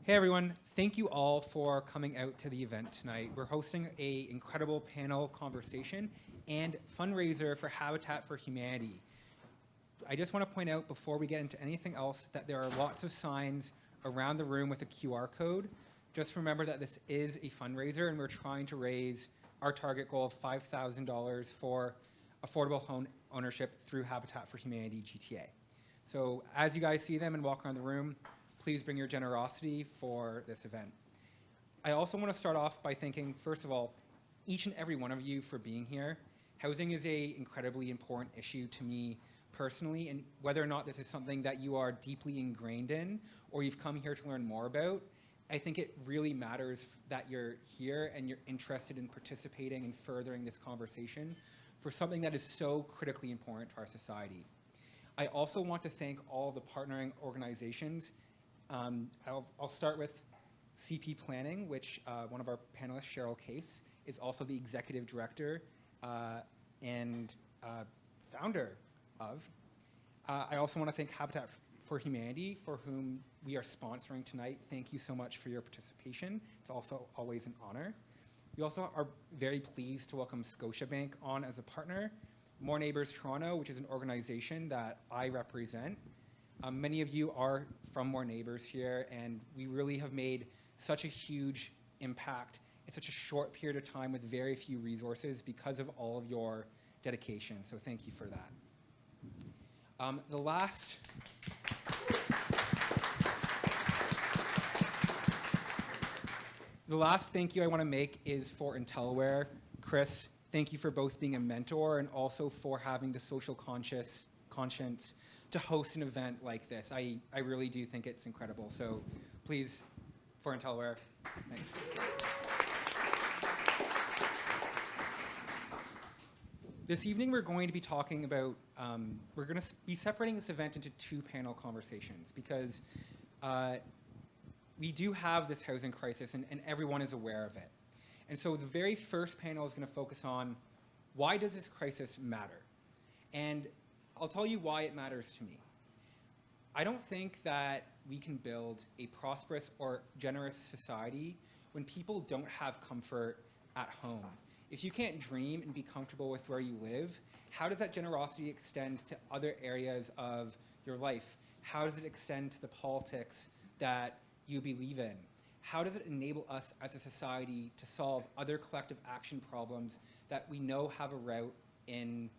Hey everyone, thank you all for coming out to the event tonight. We're hosting an incredible panel conversation and fundraiser for Habitat for Humanity. I just want to point out before we get into anything else that there are lots of signs around the room with a QR code. Just remember that this is a fundraiser and we're trying to raise our target goal of $5,000 for affordable home ownership through Habitat for Humanity GTA. So as you guys see them and walk around the room, please bring your generosity for this event. I also want to start off by thanking, first of all, each and every one of you for being here. Housing is an incredibly important issue to me personally, and whether or not this is something that you are deeply ingrained in or you've come here to learn more about, I think it really matters that you're here and you're interested in participating and furthering this conversation for something that is so critically important to our society. I also want to thank all the partnering organizations. I'll start with CP Planning, which one of our panelists, Cheryl Case, is also the executive director and founder of. I also want to thank Habitat for Humanity, for whom we are sponsoring tonight. Thank you so much for your participation. It's also always an honor. We also are very pleased to welcome Scotiabank on as a partner, More Neighbours Toronto, which is an organization that I represent. Many of you are from More Neighbours here, and we really have made such a huge impact in such a short period of time with very few resources because of all of your dedication. So thank you for that. The last thank you I want to make is for IntelliWare. Chris, thank you for both being a mentor and also for having the social conscience to host an event like this. I really do think it's incredible. So please, for IntelliWare, thanks. This evening we're going to be talking about, we're going to be separating this event into two panel conversations because we do have this housing crisis and everyone is aware of it. And so the very first panel is going to focus on why does this crisis matter? And I'll tell you why it matters to me. I don't think that we can build a prosperous or generous society when people don't have comfort at home. If you can't dream and be comfortable with where you live, how does that generosity extend to other areas of your life? How does it extend to the politics that you believe in? How does it enable us as a society to solve other collective action problems that we know have a route in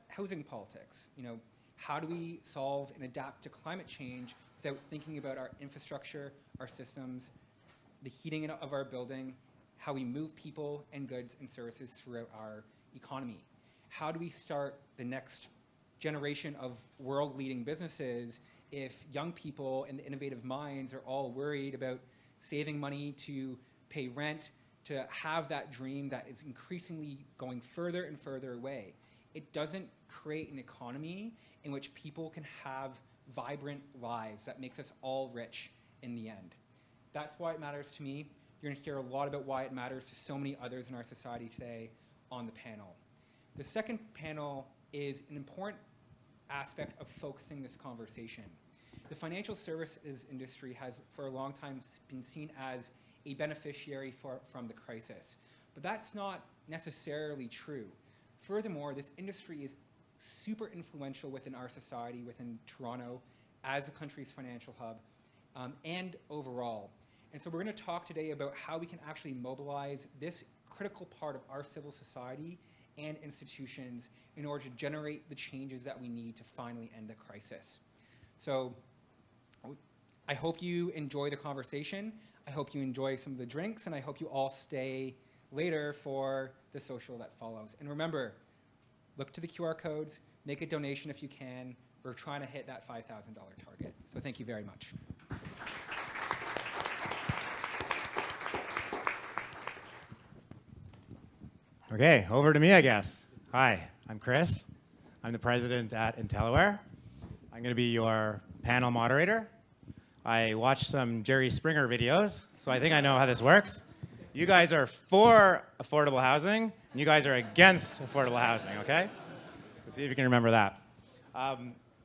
housing politics? You know, how do we solve and adapt to climate change without thinking about our infrastructure, our systems, the heating of our building, how we move people and goods and services throughout our economy? How do we start the next generation of world-leading businesses if young people and the innovative minds are all worried about saving money to pay rent, to have that dream that is increasingly going further and further away? It doesn't create an economy in which people can have vibrant lives that makes us all rich in the end. That's why it matters to me. You're going to hear a lot about why it matters to so many others in our society today on the panel. The second panel is an important aspect of focusing this conversation. The financial services industry has for a long time been seen as a beneficiary from the crisis, but that's not necessarily true. Furthermore, this industry is super influential within our society, within Toronto, as the country's financial hub, and overall. And so we're going to talk today about how we can actually mobilize this critical part of our civil society and institutions in order to generate the changes that we need to finally end the crisis. So I hope you enjoy the conversation. I hope you enjoy some of the drinks, and I hope you all stay later for the social that follows. And remember, look to the QR codes, make a donation if you can. We're trying to hit that $5,000 target. So thank you very much. Okay, over to me, I guess. Hi, I'm Chris. I'm the president at IntelliWare. I'm going to be your panel moderator. I watched some Jerry Springer videos, so I think I know how this works. You guys are for affordable housing, and you guys are against affordable housing, okay? So see if you can remember that.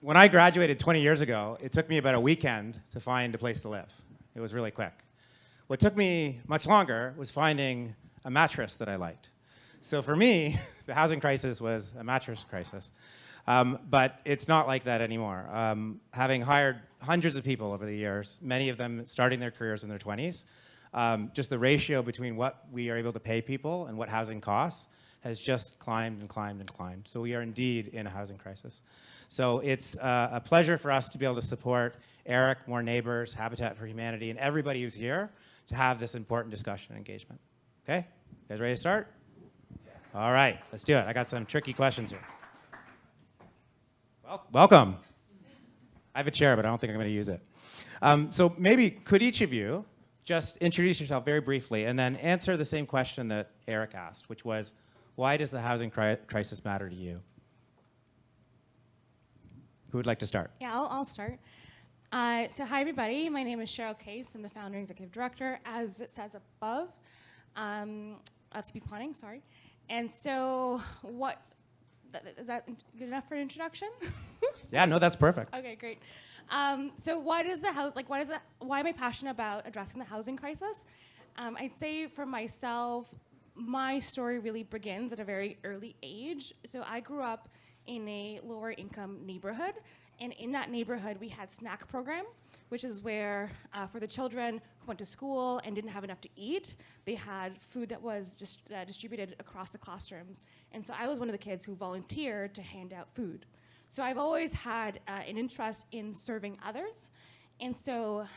When I graduated 20 years ago, it took me about a weekend to find a place to live. It was really quick. What took me much longer was finding a mattress that I liked. So for me, the housing crisis was a mattress crisis. But it's not like that anymore. Having hired hundreds of people over the years, many of them starting their careers in their 20s, just the ratio between what we are able to pay people and what housing costs has just climbed and climbed and climbed. So we are indeed in a housing crisis. So it's a pleasure for us to be able to support Eric, More Neighbours, Habitat for Humanity, and everybody who's here to have this important discussion and engagement. Okay? You guys ready to start? All right, let's do it. I got some tricky questions here. Well, welcome. I have a chair, but I don't think I'm going to use it. So maybe could each of you just introduce yourself very briefly and then answer the same question that Eric asked, which was, why does the housing crisis matter to you? Who would like to start? Yeah, I'll start. So hi, everybody. My name is Cheryl Case. I'm the founder and executive director, as it says above. SP Planning, sorry. And so is that good enough for an introduction? Yeah, no, that's perfect. Okay, great. So why am I passionate about addressing the housing crisis? I'd say for myself, my story really begins at a very early age. So I grew up in a lower income neighborhood, and in that neighborhood we had snack program, which is where for the children who went to school and didn't have enough to eat, they had food that was just distributed across the classrooms. And so I was one of the kids who volunteered to hand out food. So I've always had an interest in serving others. And so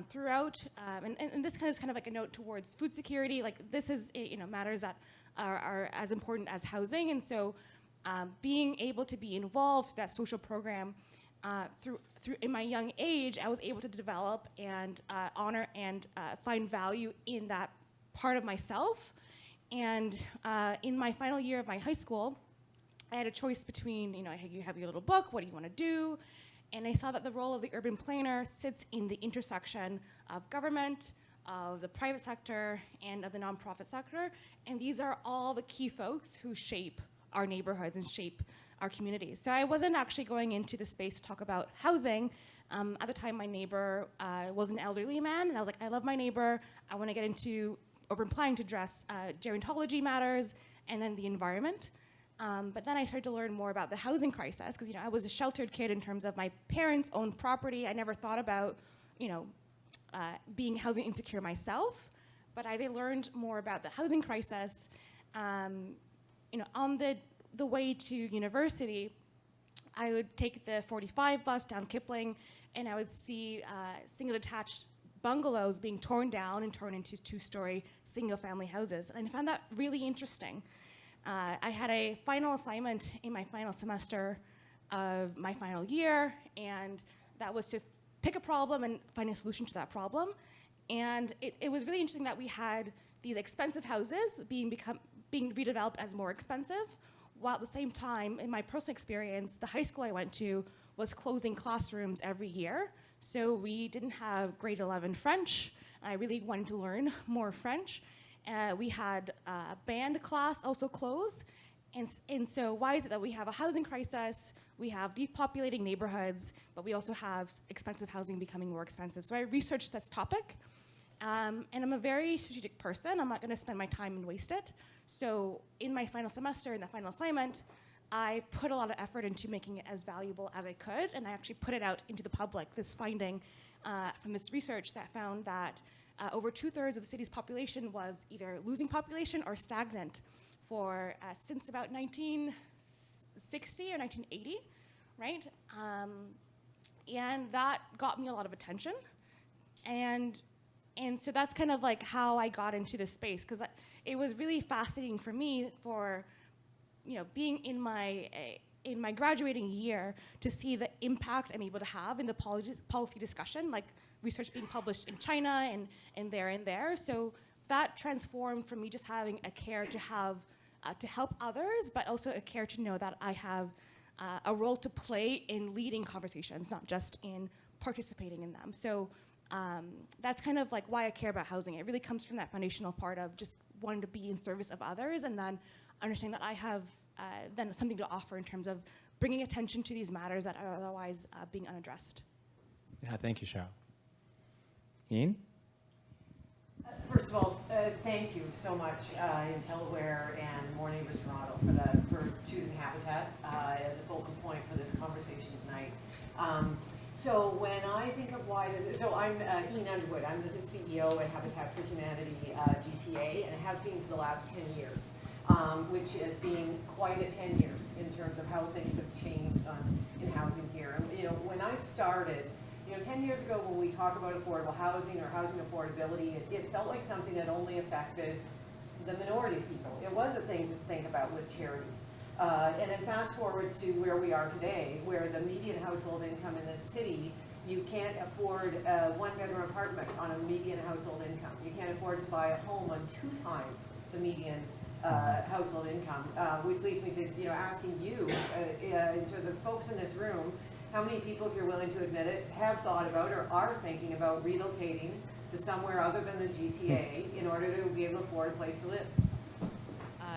throughout, and this is kind of like a note towards food security, like this is, matters that are as important as housing. And so being able to be involved in that social program through in my young age, I was able to develop and honor and find value in that part of myself. And in my final year of my high school, I had a choice between, you have your little book, what do you want to do? And I saw that the role of the urban planner sits in the intersection of government, of the private sector, and of the nonprofit sector. And these are all the key folks who shape our neighborhoods and shape our communities. So I wasn't actually going into the space to talk about housing. At the time, my neighbor was an elderly man, and I was like, I love my neighbor. I want to get into urban planning to address gerontology matters and then the environment. But then I started to learn more about the housing crisis because I was a sheltered kid in terms of my parents owned property. I never thought about being housing insecure myself. But as I learned more about the housing crisis, on the way to university, I would take the 45 bus down Kipling, and I would see single detached bungalows being torn down and turned into two-story single-family houses. And I found that really interesting. I had a final assignment in my final semester of my final year, and that was to pick a problem and find a solution to that problem. And it was really interesting that we had these expensive houses being redeveloped as more expensive, while at the same time, in my personal experience, the high school I went to was closing classrooms every year. So we didn't have grade 11 French. I really wanted to learn more French. We had a band class also closed. And so why is it that we have a housing crisis, we have depopulating neighborhoods, but we also have expensive housing becoming more expensive? So I researched this topic, and I'm a very strategic person. I'm not gonna spend my time and waste it. So in my final semester, in the final assignment, I put a lot of effort into making it as valuable as I could, and I actually put it out into the public, this finding from this research that found that over 2/3 of the city's population was either losing population or stagnant for since about 1960 or 1980, right? And that got me a lot of attention. And so that's kind of like how I got into this space, because it was really fascinating for me for, being in my graduating year to see the impact I'm able to have in the policy discussion, like research being published in China and there. So that transformed from me just having a care to have to help others, but also a care to know that I have a role to play in leading conversations, not just in participating in them. So that's kind of like why I care about housing. It really comes from that foundational part of just wanting to be in service of others, and then understanding that I have then something to offer in terms of bringing attention to these matters that are otherwise being unaddressed. Yeah, thank you, Cheryl. Ian? First of all, thank you so much, Intelliware and More Neighbours Toronto for choosing Habitat as a focal point for this conversation tonight. So when I think of so I'm Ian Underwood. I'm the CEO at Habitat for Humanity GTA, and it has been for the last 10 years, which has been quite a 10 years in terms of how things have changed in housing here. And when I started, 10 years ago when we talk about affordable housing or housing affordability, it felt like something that only affected the minority of people. It was a thing to think about with charity. And then fast forward to where we are today, where the median household income in this city, you can't afford a one-bedroom apartment on a median household income. You can't afford to buy a home on 2 times the median household income, which leads me to asking you, in terms of folks in this room, how many people, if you're willing to admit it, have thought about or are thinking about relocating to somewhere other than the GTA in order to be able to afford a place to live?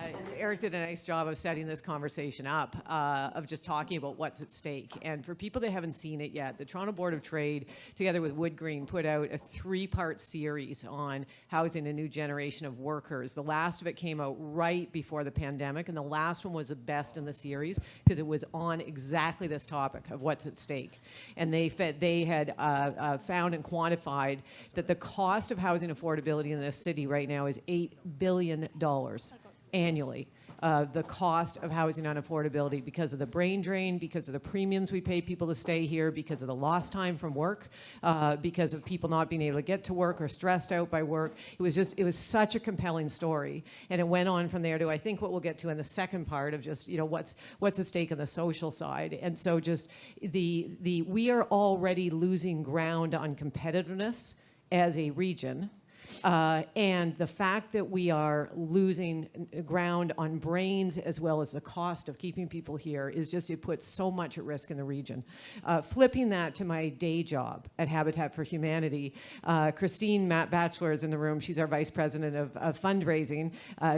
And Eric did a nice job of setting this conversation up, of just talking about what's at stake. And for people that haven't seen it yet, the Toronto Board of Trade, together with Wood Green, put out a 3-part series on housing a new generation of workers. The last of it came out right before the pandemic, and the last one was the best in the series because it was on exactly this topic of what's at stake. And they had found and quantified that the cost of housing affordability in this city right now is $8 billion. Annually, the cost of housing unaffordability because of the brain drain, because of the premiums we pay people to stay here, because of the lost time from work, because of people not being able to get to work or stressed out by work. It was such a compelling story. And it went on from there to, I think, what we'll get to in the second part of just, what's at stake on the social side. And so just we are already losing ground on competitiveness as a region. And the fact that we are losing ground on brains as well as the cost of keeping people here is just, it puts so much at risk in the region. Flipping that to my day job at Habitat for Humanity, Christine Batchelor is in the room. She's our Vice President of Fundraising.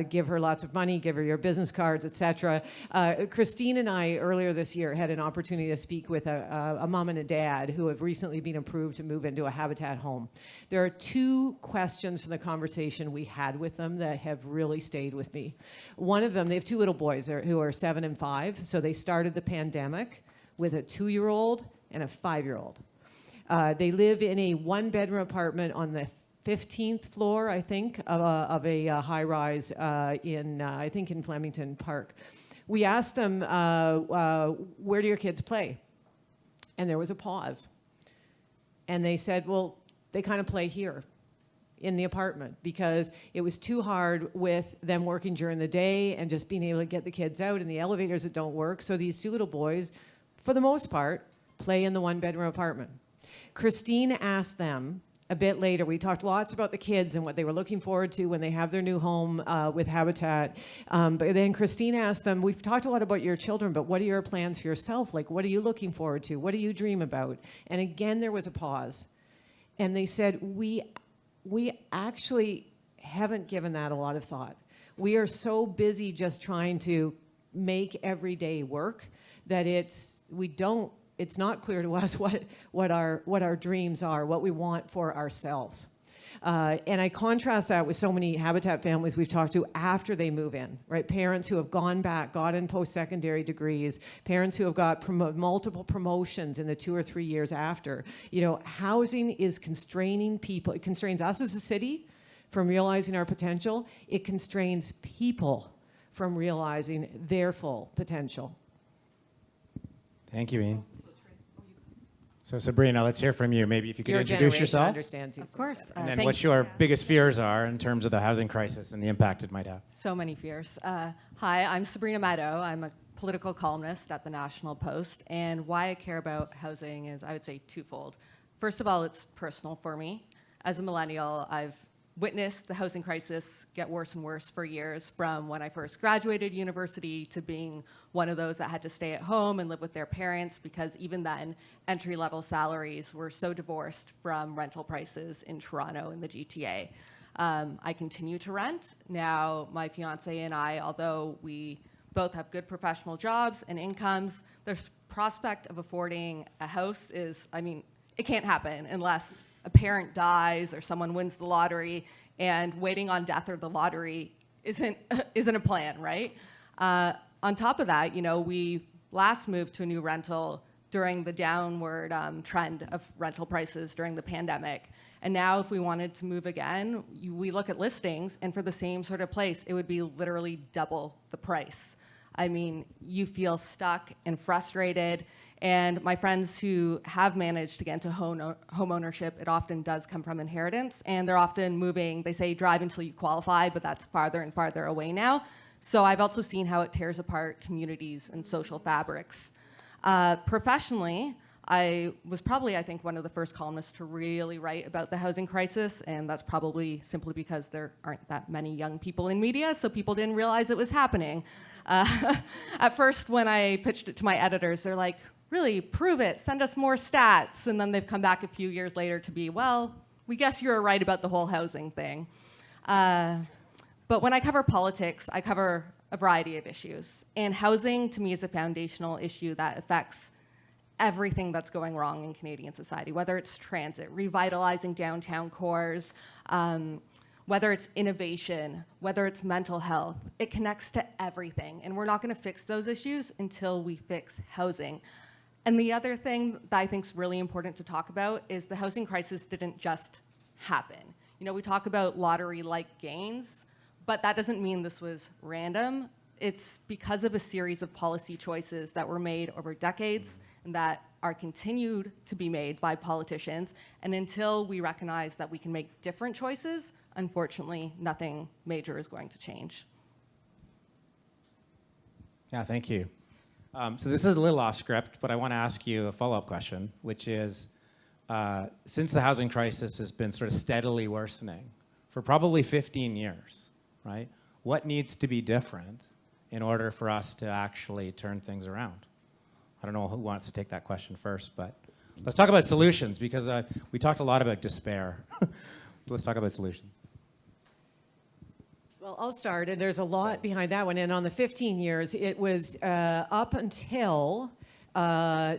Give her lots of money, give her your business cards, etc. Christine and I, earlier this year, had an opportunity to speak with a mom and a dad who have recently been approved to move into a Habitat home. There are 2 questions from the conversation we had with them that have really stayed with me. One of them, they have 2 little boys who are 7 and 5, so they started the pandemic with a 2-year-old and a 5-year-old. They live in a 1-bedroom apartment on the 15th floor, I think, of a high-rise I think in Flemington Park. We asked them, where do your kids play? And there was a pause. And they said, well, they kind of play here in the apartment because it was too hard with them working during the day and just being able to get the kids out and the elevators that don't work. So these 2 little boys, for the most part, play in the 1-bedroom apartment. Christine asked them a bit later, we talked lots about the kids and what they were looking forward to when they have their new home with Habitat. But then Christine asked them, we've talked a lot about your children, but what are your plans for yourself? Like, what are you looking forward to? What do you dream about? And again, there was a pause. And they said, we actually haven't given that a lot of thought. We are so busy just trying to make every day work that it's not clear to us what our dreams are, what we want for ourselves. And I contrast that with so many Habitat families we've talked to after they move in, right? Parents who have gone back, gotten post-secondary degrees, parents who have got multiple promotions in the 2 or 3 years after. Housing is constraining people. It constrains us as a city from realizing our potential. It constrains people from realizing their full potential. Thank you, Ian. So Sabrina, let's hear from you. Maybe if you could introduce yourself. Understands Of course. And then what your biggest fears are in terms of the housing crisis and the impact it might have. So many fears. Hi, I'm Sabrina Maddow. I'm a political columnist at the National Post. And why I care about housing is, I would say, twofold. First of all, it's personal for me. As a millennial, I've witnessed the housing crisis get worse and worse for years, from when I first graduated university to being one of those that had to stay at home and live with their parents, because even then, entry-level salaries were so divorced from rental prices in Toronto and the GTA. I continue to rent. Now, my fiance and I, although we both have good professional jobs and incomes, the prospect of affording a house is, it can't happen unless a parent dies or someone wins the lottery. and waiting on death or the lottery isn't a plan, right? On top of that, we last moved to a new rental during the downward trend of rental prices during the pandemic. And now if we wanted to move again, we look at listings, and for the same sort of place, it would be literally double the price. I mean, you feel stuck and frustrated. And my friends who have managed to get into home ownership, it often does come from inheritance. And they're often moving, they say drive until you qualify, but that's farther and farther away now. So I've also seen how it tears apart communities and social fabrics. Professionally, I was probably, I think, one of the first columnists to really write about the housing crisis, and that's probably simply because there aren't that many young people in media, so people didn't realize it was happening. At first, when I pitched it to my editors, they're like, really, prove it, send us more stats, and then they've come back a few years later to be, well, we guess you were right about the whole housing thing. But when I cover politics, I cover a variety of issues, and housing, to me, is a foundational issue that affects everything that's going wrong in Canadian society, whether it's transit, revitalizing downtown cores, whether it's innovation, whether it's mental health. It connects to everything, and we're not going to fix those issues until we fix housing. And the other thing that I think is really important to talk about is the housing crisis didn't just happen. We talk about lottery-like gains, but that doesn't mean this was random. It's because of a series of policy choices that were made over decades and that are continued to be made by politicians. And until we recognize that we can make different choices, unfortunately, nothing major is going to change. Yeah, thank you. So this is a little off script, but I want to ask you a follow-up question, which is, since the housing crisis has been sort of steadily worsening for probably 15 years, right? What needs to be different in order for us to actually turn things around? I don't know who wants to take that question first, but let's talk about solutions, because we talked a lot about despair. So let's talk about solutions. Well, I'll start, and there's a lot behind that one. And on the 15 years, it was up until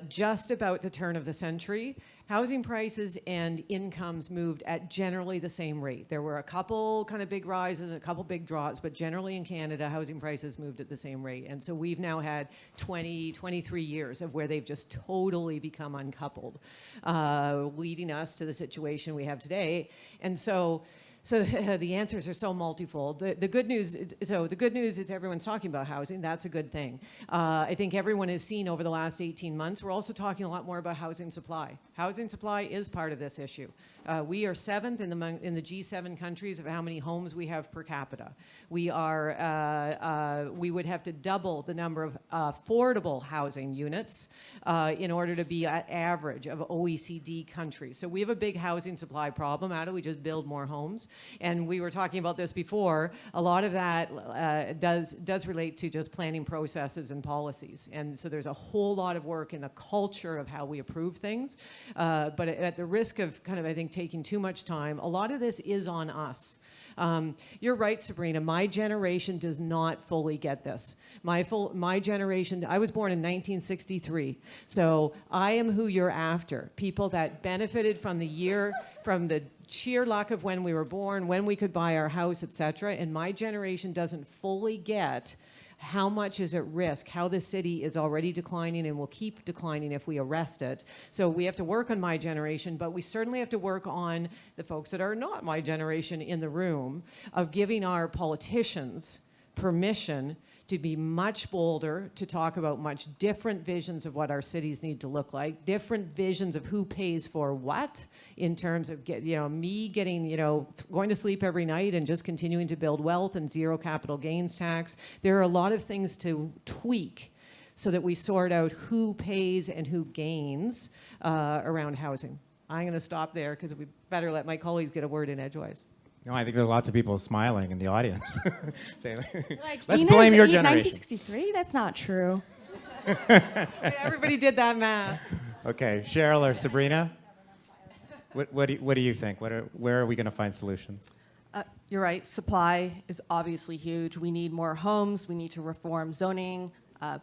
just about the turn of the century, housing prices and incomes moved at generally the same rate. There were a couple kind of big rises, a couple big drops, but generally in Canada, housing prices moved at the same rate. And so we've now had 23 years of where they've just totally become uncoupled, leading us to the situation we have today. And so the answers are so multifold. The good news is everyone's talking about housing. That's a good thing. I think everyone has seen over the last 18 months, we're also talking a lot more about housing supply. Housing supply is part of this issue. We are 7th in the G7 countries of how many homes we have per capita. We would have to double the number of affordable housing units in order to be at average of OECD countries. So we have a big housing supply problem. How do we just build more homes? And we were talking about this before. A lot of that does relate to just planning processes and policies. And so there's a whole lot of work in the culture of how we approve things. But at the risk of kind of, I think, taking too much time, a lot of this is on us. You're right, Sabrina. My generation does not fully get this. My generation, I was born in 1963. So I am who you're after. People that benefited from the sheer luck of when we were born, when we could buy our house, et cetera. And my generation doesn't fully get how much is at risk, how the city is already declining and will keep declining if we arrest it. So we have to work on my generation, but we certainly have to work on the folks that are not my generation in the room, of giving our politicians permission to be much bolder, to talk about much different visions of what our cities need to look like, different visions of who pays for what, in terms of me getting, going to sleep every night and just continuing to build wealth and zero capital gains tax. There are a lot of things to tweak so that we sort out who pays and who gains around housing. I'm going to stop there because we better let my colleagues get a word in edgewise. No, I think there are lots of people smiling in the audience. Like, Let's blame your generation. 1963? That's not true. Everybody did that math. Okay, Cheryl or Sabrina, what do you think? Where are we going to find solutions? You're right. Supply is obviously huge. We need more homes. We need to reform zoning,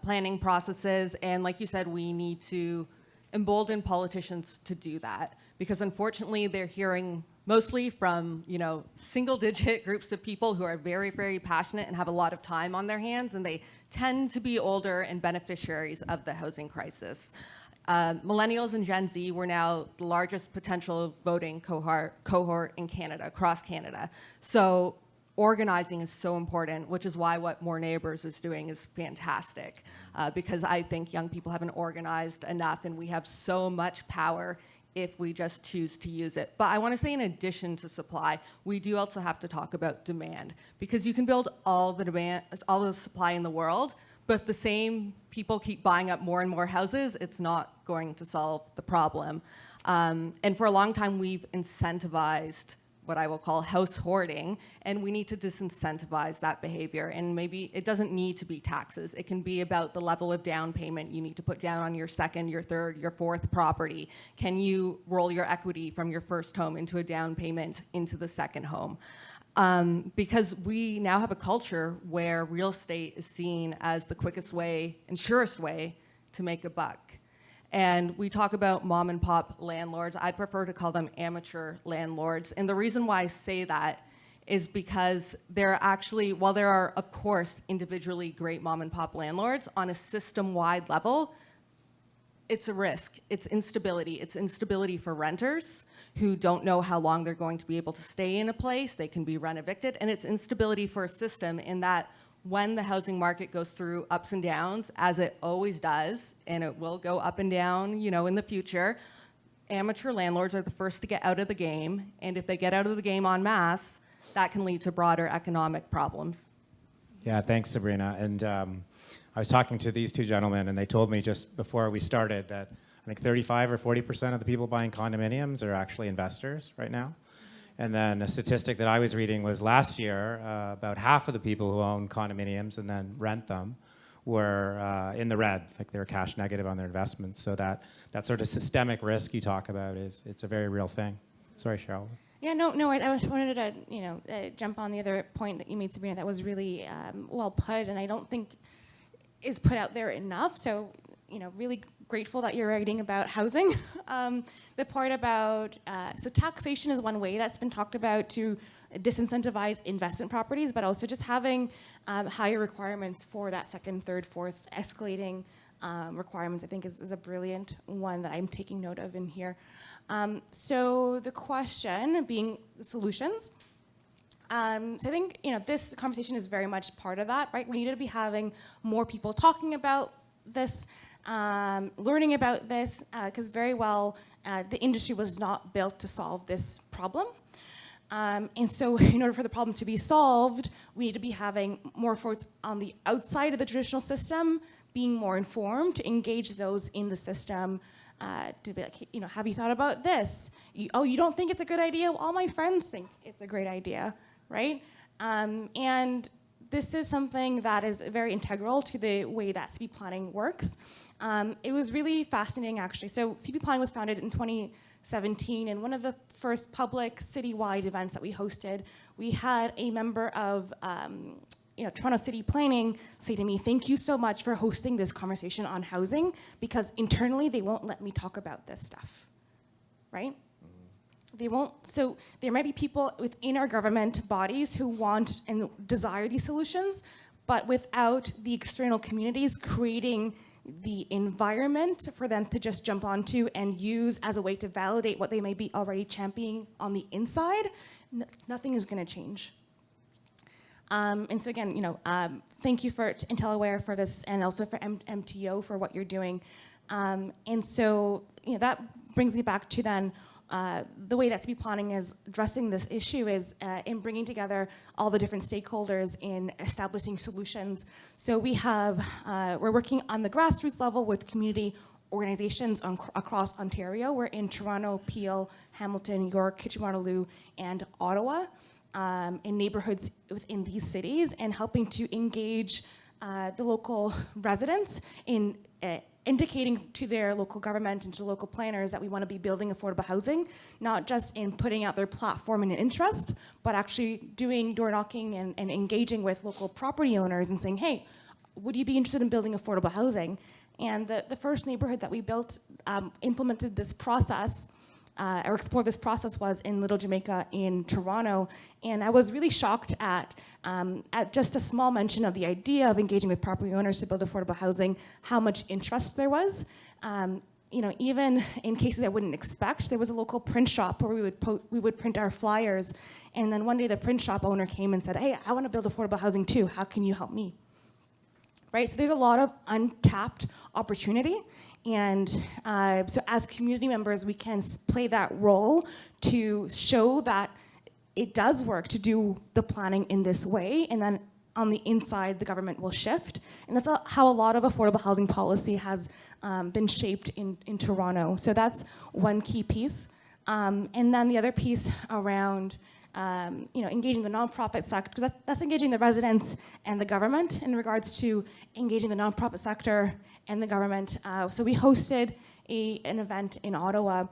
planning processes. And like you said, we need to embolden politicians to do that. Because unfortunately, they're hearing mostly from, single-digit groups of people who are very, very passionate and have a lot of time on their hands, and they tend to be older and beneficiaries of the housing crisis. Millennials and Gen Z were now the largest potential voting cohort in Canada, across Canada. So organizing is so important, which is why what More Neighbours is doing is fantastic, because I think young people haven't organized enough, and we have so much power if we just choose to use it. But I want to say, in addition to supply, we do also have to talk about demand, because you can build all the supply in the world, but if the same people keep buying up more and more houses, it's not going to solve the problem. And for a long time, we've incentivized what I will call house hoarding, and we need to disincentivize that behavior. And maybe it doesn't need to be taxes. It can be about the level of down payment you need to put down on your second, your third, your fourth property. Can you roll your equity from your first home into a down payment into the second home? Because we now have a culture where real estate is seen as the quickest way and surest way to make a buck. And we talk about mom and pop landlords. I'd prefer to call them amateur landlords. And the reason why I say that is because there are actually, while there are, of course, individually great mom and pop landlords, on a system-wide level, it's a risk. It's instability. It's instability for renters who don't know how long they're going to be able to stay in a place. They can be rent evicted. And it's instability for a system in that when the housing market goes through ups and downs, as it always does, and it will go up and down, in the future, amateur landlords are the first to get out of the game. And if they get out of the game en masse, that can lead to broader economic problems. Yeah, thanks, Sabrina. And I was talking to these two gentlemen, and they told me just before we started that I think 35 or 40% of the people buying condominiums are actually investors right now. And then a statistic that I was reading was last year, about half of the people who own condominiums and then rent them were in the red, like they were cash negative on their investments. So that sort of systemic risk you talk about it's a very real thing. Sorry, Cheryl. Yeah, no. I just wanted to, jump on the other point that you made, Sabrina. That was really well put, and I don't think is put out there enough. So, really grateful that you're writing about housing. The part about, so taxation is one way that's been talked about to disincentivize investment properties, but also just having higher requirements for that second, third, fourth, escalating requirements, I think is a brilliant one that I'm taking note of in here. So the question being solutions. So I think, this conversation is very much part of that, right? We need to be having more people talking about this, learning about this, because very well the industry was not built to solve this problem. And so in order for the problem to be solved, we need to be having more folks on the outside of the traditional system being more informed, to engage those in the system, to be like, have you thought about this? You don't think it's a good idea? Well, all my friends think it's a great idea, right? And this is something that is very integral to the way that city planning works. It was really fascinating, actually. So city planning was founded in 2017, and one of the first public citywide events that we hosted, we had a member of Toronto City Planning say to me, "Thank you so much for hosting this conversation on housing, because internally they won't let me talk about this stuff," right? They won't. So there might be people within our government bodies who want and desire these solutions, but without the external communities creating the environment for them to just jump onto and use as a way to validate what they may be already championing on the inside, nothing is going to change. And so again, thank you for IntelliWare for this, and also for MNTO for what you're doing. And so that brings me back to then the way that city planning is addressing this issue is in bringing together all the different stakeholders in establishing solutions. So we're working on the grassroots level with community organizations across Ontario. We're in Toronto, Peel, Hamilton, York, Kitchener-Waterloo, and Ottawa, in neighborhoods within these cities, and helping to engage the local residents in indicating to their local government and to local planners that we want to be building affordable housing, not just in putting out their platform and an interest, but actually doing door knocking and engaging with local property owners and saying, hey, would you be interested in building affordable housing? And the first neighborhood that we built implemented this process or explore this process was in Little Jamaica in Toronto, and I was really shocked at just a small mention of the idea of engaging with property owners to build affordable housing, how much interest there was. Even in cases I wouldn't expect, there was a local print shop where we would print our flyers, and then one day the print shop owner came and said, "Hey, I want to build affordable housing too. How can you help me?" Right, so there's a lot of untapped opportunity, and so as community members, we can play that role to show that it does work to do the planning in this way, and then on the inside, the government will shift. And that's how a lot of affordable housing policy has been shaped in Toronto. So that's one key piece. And then the other piece around engaging the nonprofit sector, because that's engaging the residents and the government in regards to engaging the nonprofit sector and the government. So we hosted an event in Ottawa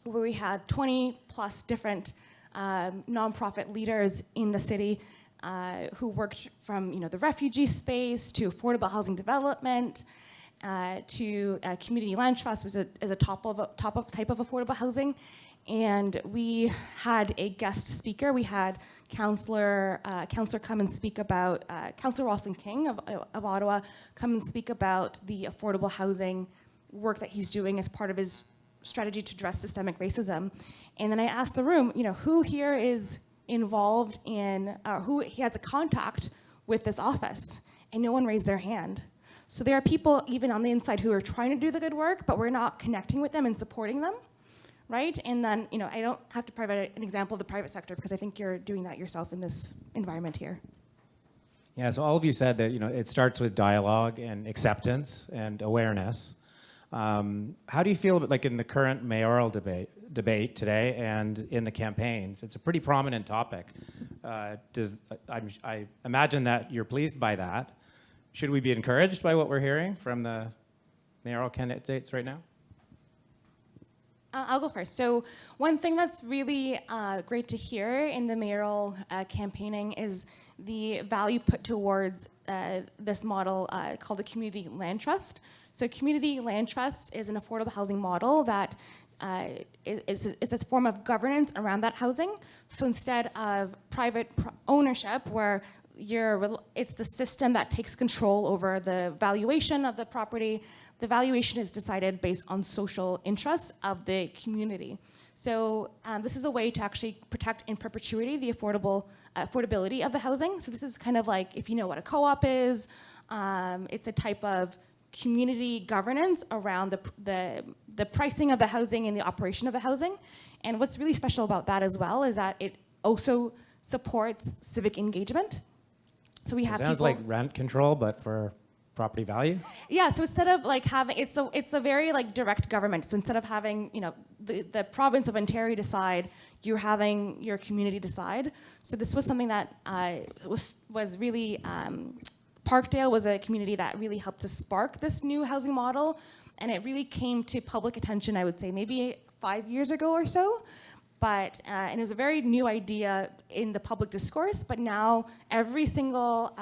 where we had 20 plus different nonprofit leaders in the city who worked from the refugee space to affordable housing development to community land trust, which is a type of affordable housing. And we had a guest speaker. We had Councillor come and speak about, Councillor Ralston King of Ottawa come and speak about the affordable housing work that he's doing as part of his strategy to address systemic racism. And then I asked the room, who here is involved in, who has a contact with this office? And no one raised their hand. So there are people even on the inside who are trying to do the good work, but we're not connecting with them and supporting them. Right? And then, I don't have to provide an example of the private sector because I think you're doing that yourself in this environment here. Yeah, so all of you said that it starts with dialogue and acceptance and awareness. How do you feel about, like, in the current mayoral debate today and in the campaigns? It's a pretty prominent topic. I imagine that you're pleased by that. Should we be encouraged by what we're hearing from the mayoral candidates right now? I'll go first. So one thing that's really great to hear in the mayoral campaigning is the value put towards this model called the Community Land Trust. So Community Land Trust is an affordable housing model that is a form of governance around that housing. So instead of private ownership, where it's the system that takes control over the valuation of the property, the valuation is decided based on social interests of the community. So this is a way to actually protect in perpetuity the affordability of the housing. So this is kind of like, if you know what a co-op is, it's a type of community governance around the pricing of the housing and the operation of the housing. And what's really special about that as well is that it also supports civic engagement. So we have sounds like rent control, but for property value? Yeah, so instead of like having, it's a very like direct government. So instead of having, the province of Ontario decide, you're having your community decide. So this was something that was really, Parkdale was a community that really helped to spark this new housing model. And it really came to public attention, I would say, maybe 5 years ago or so. But, and it was a very new idea in the public discourse, but now every single,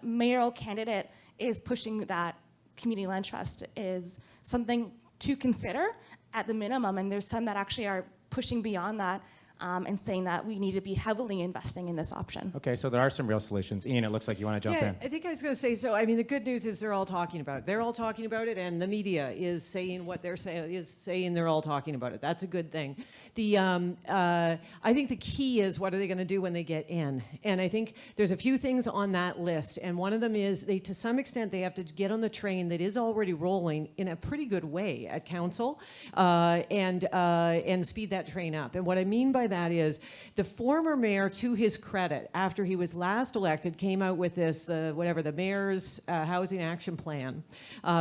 mayoral candidate is pushing that community land trust is something to consider at the minimum, and there's some that actually are pushing beyond that and saying that we need to be heavily investing in this option. Okay, so there are some real solutions. Ian, it looks like you want to jump in. I think I was going to say, so I mean, the good news is they're all talking about it. They're all talking about it, and the media is saying what they're saying, they're all talking about it. That's a good thing. I think the key is, what are they going to do when they get in? And I think there's a few things on that list, and one of them is to some extent, they have to get on the train that is already rolling in a pretty good way at council and speed that train up. And what I mean by that is the former mayor, to his credit, after he was last elected, came out with this, the mayor's housing action plan,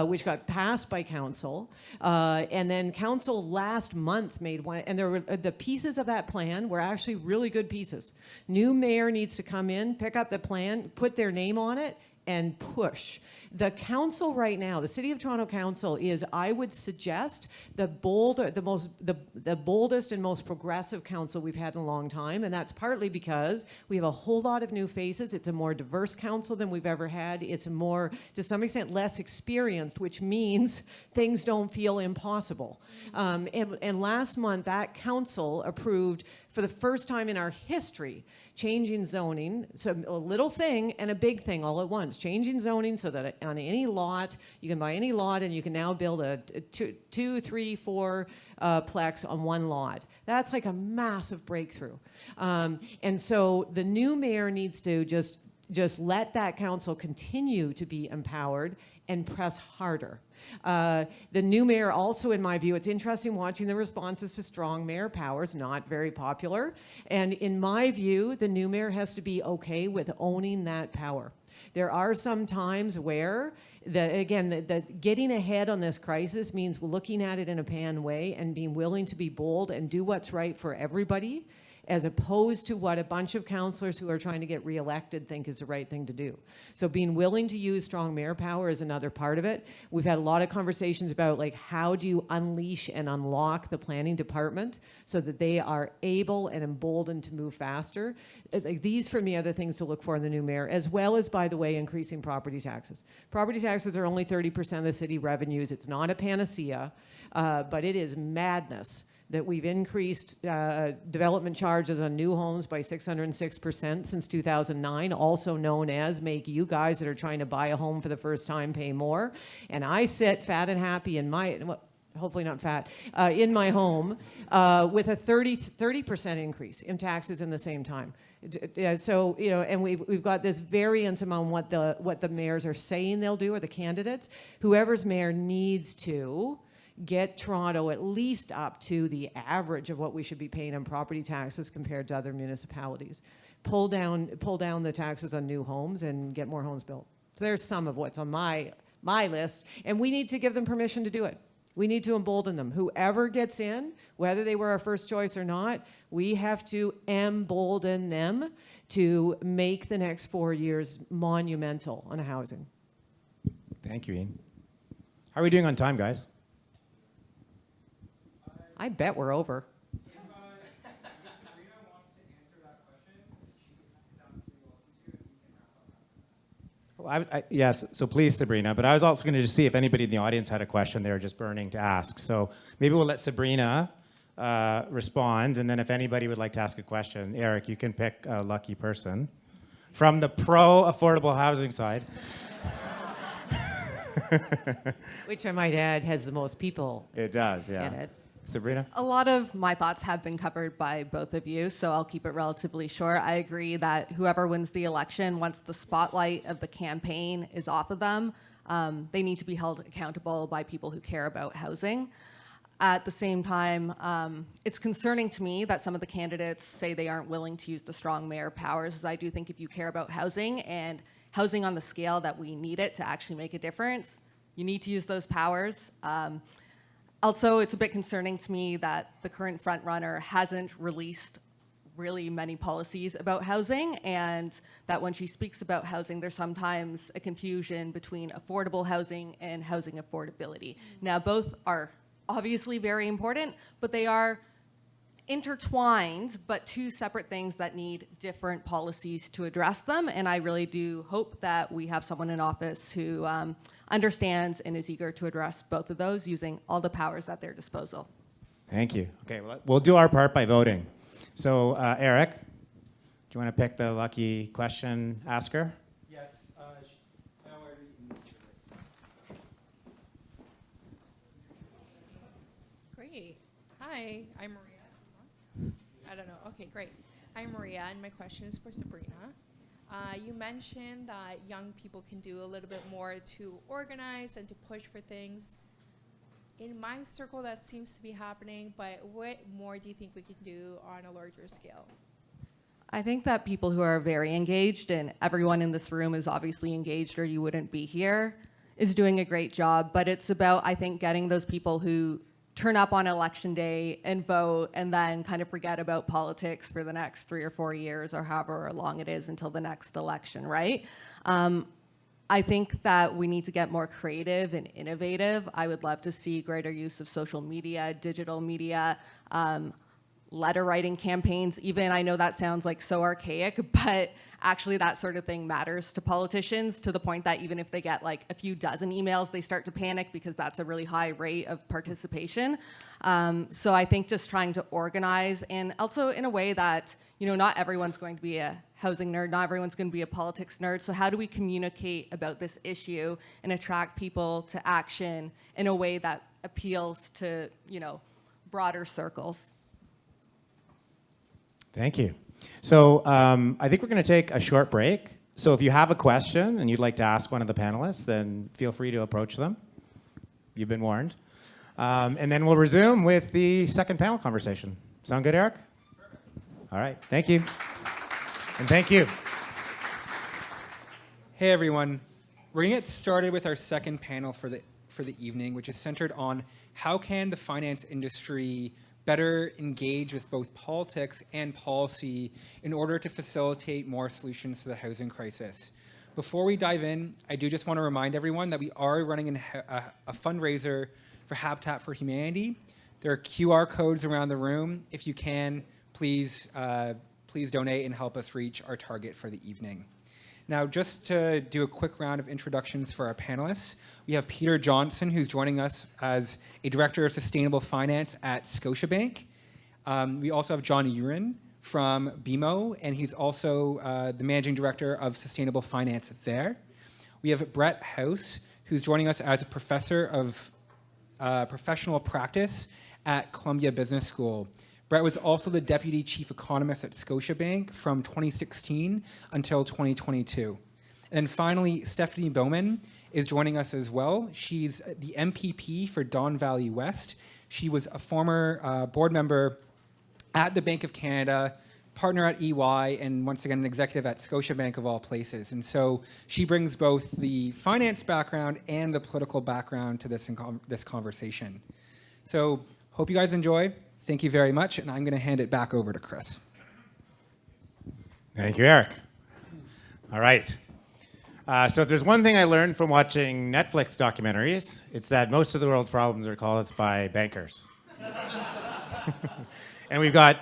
which got passed by council. And then council last month made one, and there were the pieces of that plan were actually really good pieces. New mayor needs to come in, pick up the plan, put their name on it, and push. The council right now, the City of Toronto Council, is, I would suggest, the boldest and most progressive council we've had in a long time, and that's partly because we have a whole lot of new faces. It's a more diverse council than we've ever had. It's a more, to some extent, less experienced, which means things don't feel impossible. And last month, that council approved, for the first time in our history, changing zoning, so a little thing and a big thing all at once. Changing zoning so that on any lot, you can buy any lot and you can now build a two, three, four plex on one lot. That's like a massive breakthrough. And so the new mayor needs to just let that council continue to be empowered and press harder. The new mayor also, in my view, it's interesting watching the responses to strong mayor powers, not very popular. And in my view, the new mayor has to be okay with owning that power. There are some times where, the getting ahead on this crisis means looking at it in a pan way and being willing to be bold and do what's right for everybody, as opposed to what a bunch of councillors who are trying to get reelected think is the right thing to do. So being willing to use strong mayor power is another part of it. We've had a lot of conversations about, like, how do you unleash and unlock the planning department so that they are able and emboldened to move faster. Like, these, for me, are the things to look for in the new mayor, as well as, by the way, increasing property taxes. Property taxes are only 30% of the city revenues. It's not a panacea, but it is madness that we've increased development charges on new homes by 606% since 2009, also known as make you guys that are trying to buy a home for the first time pay more. And I sit fat and happy in my, well, hopefully not fat, in my home with a 30% increase in taxes in the same time. So, you know, and we've got this variance among what the mayors are saying they'll do, or the candidates. Whoever's mayor needs to get Toronto at least up to the average of what we should be paying on property taxes compared to other municipalities. Pull down the taxes on new homes and get more homes built. So there's some of what's on my list, and we need to give them permission to do it. We need to embolden them. Whoever gets in, whether they were our first choice or not, we have to embolden them to make the next 4 years monumental on housing. Thank you, Ian. How are we doing on time, guys? I bet we're over. If Sabrina wants to answer that question, she is absolutely welcome to, and we can wrap up after that. Well, yes, so please, Sabrina. But I was also going to just see if anybody in the audience had a question they were just burning to ask. So maybe we'll let Sabrina respond, and then if anybody would like to ask a question, Eric, you can pick a lucky person from the pro-affordable housing side. Which I might add has the most people It does, yeah. in it. Sabrina? A lot of my thoughts have been covered by both of you, so I'll keep it relatively short. I agree that whoever wins the election, once the spotlight of the campaign is off of them, they need to be held accountable by people who care about housing. At the same time, it's concerning to me that some of the candidates say they aren't willing to use the strong mayor powers, as I do think if you care about housing and housing on the scale that we need it to actually make a difference, you need to use those powers. Also, it's a bit concerning to me that the current frontrunner hasn't released really many policies about housing, and that when she speaks about housing, there's sometimes a confusion between affordable housing and housing affordability. Now, both are obviously very important, but they are intertwined, but two separate things that need different policies to address them. And I really do hope that we have someone in office who understands and is eager to address both of those using all the powers at their disposal. Thank you. Okay, well, we'll do our part by voting. So, Eric, do you want to pick the lucky question asker? Yes. Great. Hi, I'm Maria. I don't know. Okay, great. I'm Maria, and my question is for Sabrina. You mentioned that young people can do a little bit more to organize and to push for things. In my circle, that seems to be happening, but what more do you think we can do on a larger scale? I think that people who are very engaged, and everyone in this room is obviously engaged or you wouldn't be here, is doing a great job. But it's about, I think, getting those people who turn up on election day and vote and then kind of forget about politics for the next 3 or 4 years or however long it is until the next election, right? I think that we need to get more creative and innovative. I would love to see greater use of social media, digital media, letter writing campaigns. Even, I know that sounds like so archaic, but actually that sort of thing matters to politicians, to the point that even if they get like a few dozen emails, they start to panic because that's a really high rate of participation. So I think just trying to organize, and also in a way that, you know, not everyone's going to be a housing nerd, not everyone's going to be a politics nerd. So how do we communicate about this issue and attract people to action in a way that appeals to, you know, broader circles? Thank you. So I think we're going to take a short break. So if you have a question and you'd like to ask one of the panelists, then feel free to approach them. You've been warned. And then we'll resume with the second panel conversation. Sound good, Eric? Perfect. All right. Thank you. And thank you. Hey everyone, we're gonna get started with our second panel for the evening, which is centered on how can the finance industry better engage with both politics and policy in order to facilitate more solutions to the housing crisis. Before we dive in, I do just want to remind everyone that we are running a fundraiser for Habitat for Humanity. There are QR codes around the room. If you can, please donate and help us reach our target for the evening. Now, just to do a quick round of introductions for our panelists, we have Peter Johnson, who's joining us as a Director of Sustainable Finance at Scotiabank. We also have John Urin from BMO, and he's also the Managing Director of Sustainable Finance there. We have Brett House, who's joining us as a Professor of Professional Practice at Columbia Business School. Brett was also the Deputy Chief Economist at Scotiabank from 2016 until 2022. And then finally, Stephanie Bowman is joining us as well. She's the MPP for Don Valley West. She was a former board member at the Bank of Canada, partner at EY, and once again, an executive at Scotiabank of all places. And so she brings both the finance background and the political background to this conversation. So hope you guys enjoy. Thank you very much, and I'm going to hand it back over to Chris. Thank you, Eric. All right. So if there's one thing I learned from watching Netflix documentaries, it's that most of the world's problems are caused by bankers. And we've got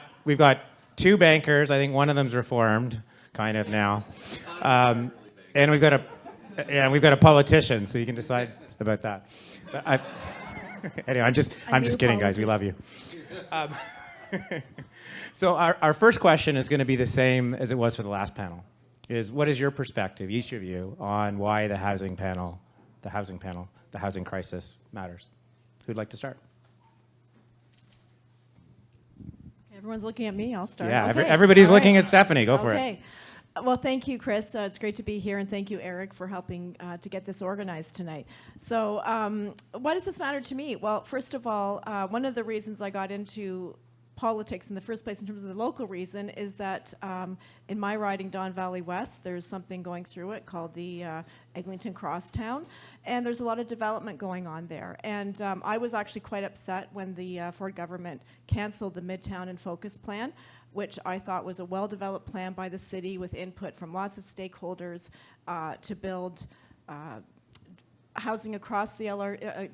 two bankers. I think one of them's reformed, kind of now, and we've got a politician. So you can decide about that. But anyway, I'm just kidding, guys. We love you. So our first question is going to be the same as it was for the last panel. Is what is your perspective, each of you, on why the housing crisis matters? Who'd like to start? Everyone's looking at me. I'll start. Yeah, okay. everybody's looking at Stephanie. Go for it. Okay. Well, thank you, Chris. It's great to be here, and thank you, Eric, for helping to get this organized tonight. So why does this matter to me? Well, first of all, one of the reasons I got into politics in the first place in terms of the local reason is that in my riding, Don Valley West, there's something going through it called the Eglinton Crosstown, and there's a lot of development going on there. And I was actually quite upset when the Ford government canceled the Midtown and Focus plan, which I thought was a well-developed plan by the city with input from lots of stakeholders to build housing across the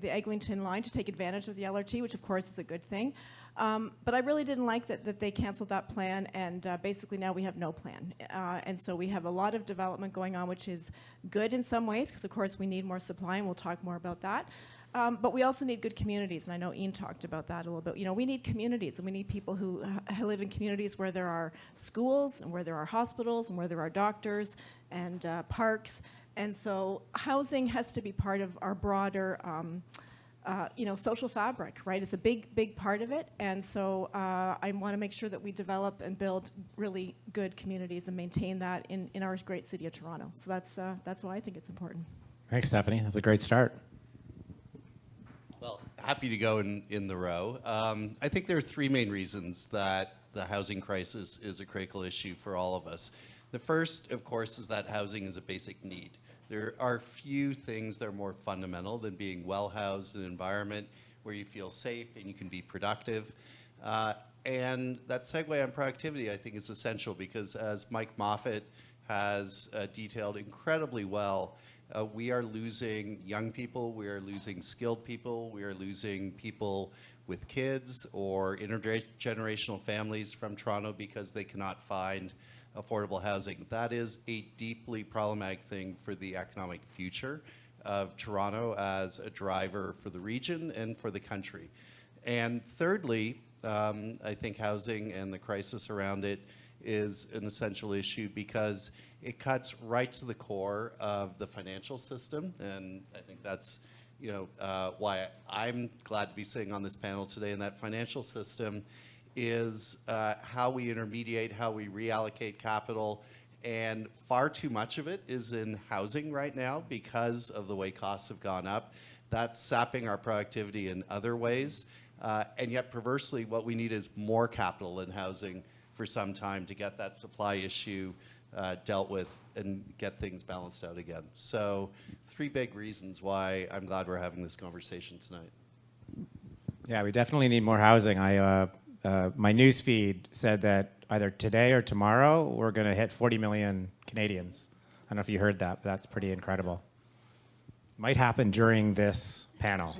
Eglinton line to take advantage of the LRT, which of course is a good thing. But I really didn't like that they canceled that plan, and basically now we have no plan. And so we have a lot of development going on, which is good in some ways, because of course we need more supply, and we'll talk more about that. But we also need good communities, and I know Ian talked about that a little bit. You know, we need communities, and we need people who live in communities where there are schools, and where there are hospitals, and where there are doctors, and parks. And so housing has to be part of our broader social fabric, right? It's a big part of it. And so I want to make sure that we develop and build really good communities and maintain that in our great city of Toronto. So that's why I think it's important. Thanks, Stephanie. That's a great start. Well, happy to go in the row. I think there are three main reasons that the housing crisis is a critical issue for all of us. The first, of course, is that housing is a basic need. There are few things that are more fundamental than being well-housed in an environment where you feel safe and you can be productive. And that segue on productivity, I think, is essential because, as Mike Moffat has detailed incredibly well, we are losing young people, we are losing skilled people, we are losing people with kids or intergenerational families from Toronto because they cannot find affordable housing. That is a deeply problematic thing for the economic future of Toronto as a driver for the region and for the country. And thirdly, I think housing and the crisis around it is an essential issue because it cuts right to the core of the financial system, and I think that's why I'm glad to be sitting on this panel today. And that financial system is how we intermediate, how we reallocate capital, and far too much of it is in housing right now because of the way costs have gone up. That's sapping our productivity in other ways, and yet perversely what we need is more capital in housing for some time to get that supply issue dealt with and get things balanced out again. So 3 big reasons why I'm glad we're having this conversation tonight. Yeah, we definitely need more housing. My news feed said that either today or tomorrow we're going to hit 40 million Canadians. I don't know if you heard that, but that's pretty incredible. Might happen during this panel.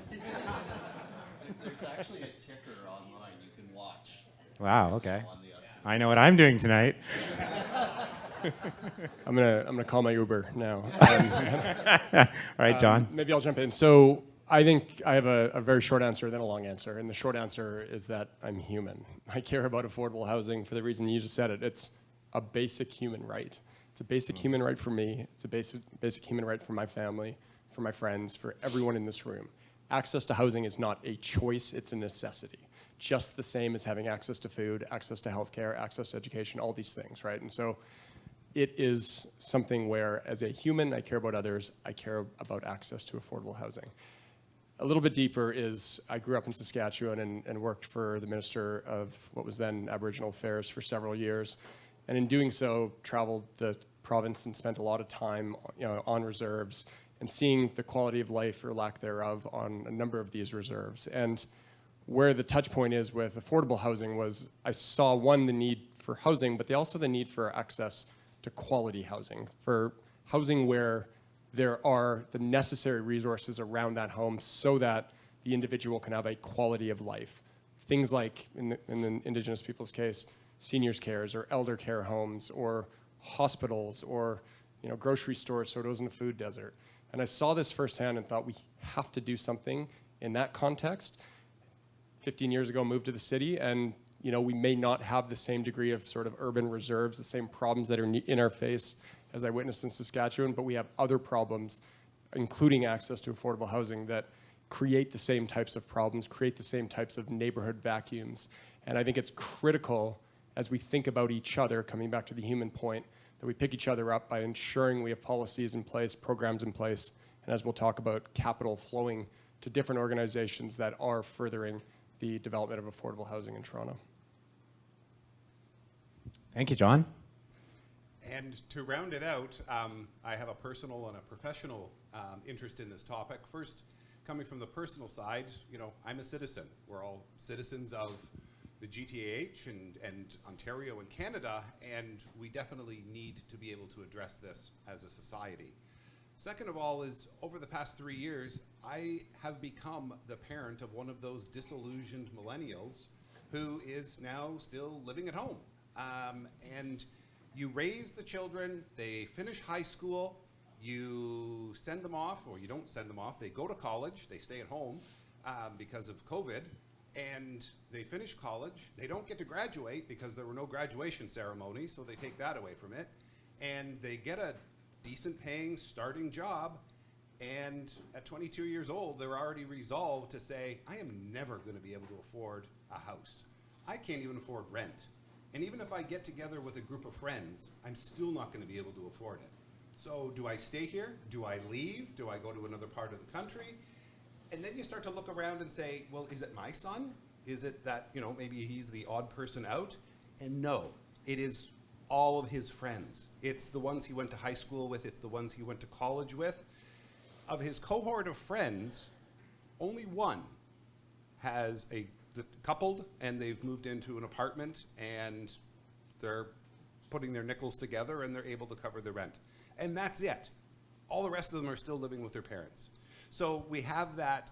There's actually a ticker online you can watch. Wow, okay. I know what I'm doing tonight. I'm gonna call my Uber now. All right, John. Maybe I'll jump in. So I think I have a very short answer, then a long answer. And the short answer is that I'm human. I care about affordable housing for the reason you just said it. It's a basic human right. It's a basic human right for me. It's a basic human right for my family, for my friends, for everyone in this room. Access to housing is not a choice, it's a necessity. Just the same as having access to food, access to healthcare, access to education, all these things, right? And so it is something where, as a human, I care about others, I care about access to affordable housing. A little bit deeper is, I grew up in Saskatchewan and worked for the Minister of what was then Aboriginal Affairs for several years. And in doing so, traveled the province and spent a lot of time on reserves and seeing the quality of life or lack thereof on a number of these reserves. And where the touch point is with affordable housing was, I saw, one, the need for housing, but also the need for access to quality housing, for housing where there are the necessary resources around that home so that the individual can have a quality of life. Things like, in the Indigenous people's case, seniors' cares or elder care homes or hospitals or grocery stores so it wasn't a food desert. And I saw this firsthand and thought, we have to do something in that context. 15 years ago, moved to the city, and we may not have the same degree of sort of urban reserves, the same problems that are in our face as I witnessed in Saskatchewan, but we have other problems, including access to affordable housing, that create the same types of problems, create the same types of neighborhood vacuums. And I think it's critical, as we think about each other, coming back to the human point, that we pick each other up by ensuring we have policies in place, programs in place, and as we'll talk about, capital flowing to different organizations that are furthering the development of affordable housing in Toronto. Thank you, John. And to round it out, I have a personal and a professional interest in this topic. First, coming from the personal side, I'm a citizen. We're all citizens of the GTAH and Ontario and Canada, and we definitely need to be able to address this as a society. Second of all is, over the past 3 years, I have become the parent of one of those disillusioned millennials who is now still living at home. And you raise the children, they finish high school, you send them off, or you don't send them off, they go to college, they stay at home because of COVID, and they finish college, they don't get to graduate because there were no graduation ceremonies, so they take that away from it, and they get a decent paying starting job, and at 22 years old, they're already resolved to say, I am never going to be able to afford a house. I can't even afford rent. And even if I get together with a group of friends, I'm still not going to be able to afford it. So do I stay here? Do I leave? Do I go to another part of the country? And then you start to look around and say, well, is it my son? Is it that, maybe he's the odd person out? And no, it is all of his friends. It's the ones he went to high school with. It's the ones he went to college with. Of his cohort of friends, only one has coupled, and they've moved into an apartment, and they're putting their nickels together, and they're able to cover the rent. And that's it. All the rest of them are still living with their parents. So we have that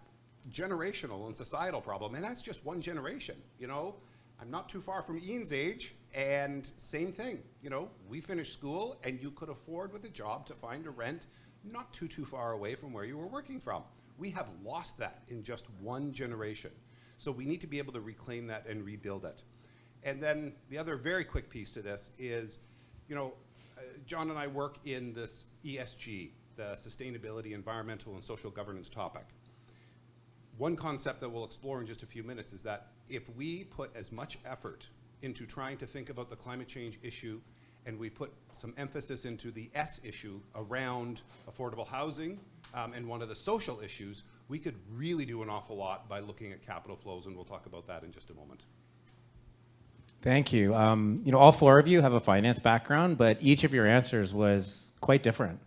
generational and societal problem, and that's just one generation, you know? I'm not too far from Ian's age, and same thing, you know, we finished school and you could afford with a job to find a rent not too far away from where you were working from. We have lost that in just one generation. So we need to be able to reclaim that and rebuild it. And then the other very quick piece to this is, you know, John and I work in this ESG, the sustainability, environmental, and social governance topic. One concept that we'll explore in just a few minutes is that if we put as much effort into trying to think about the climate change issue, and we put some emphasis into the S issue around affordable housing and one of the social issues, we could really do an awful lot by looking at capital flows, and we'll talk about that in just a moment. Thank you. You know, all four of you have a finance background, but each of your answers was quite different,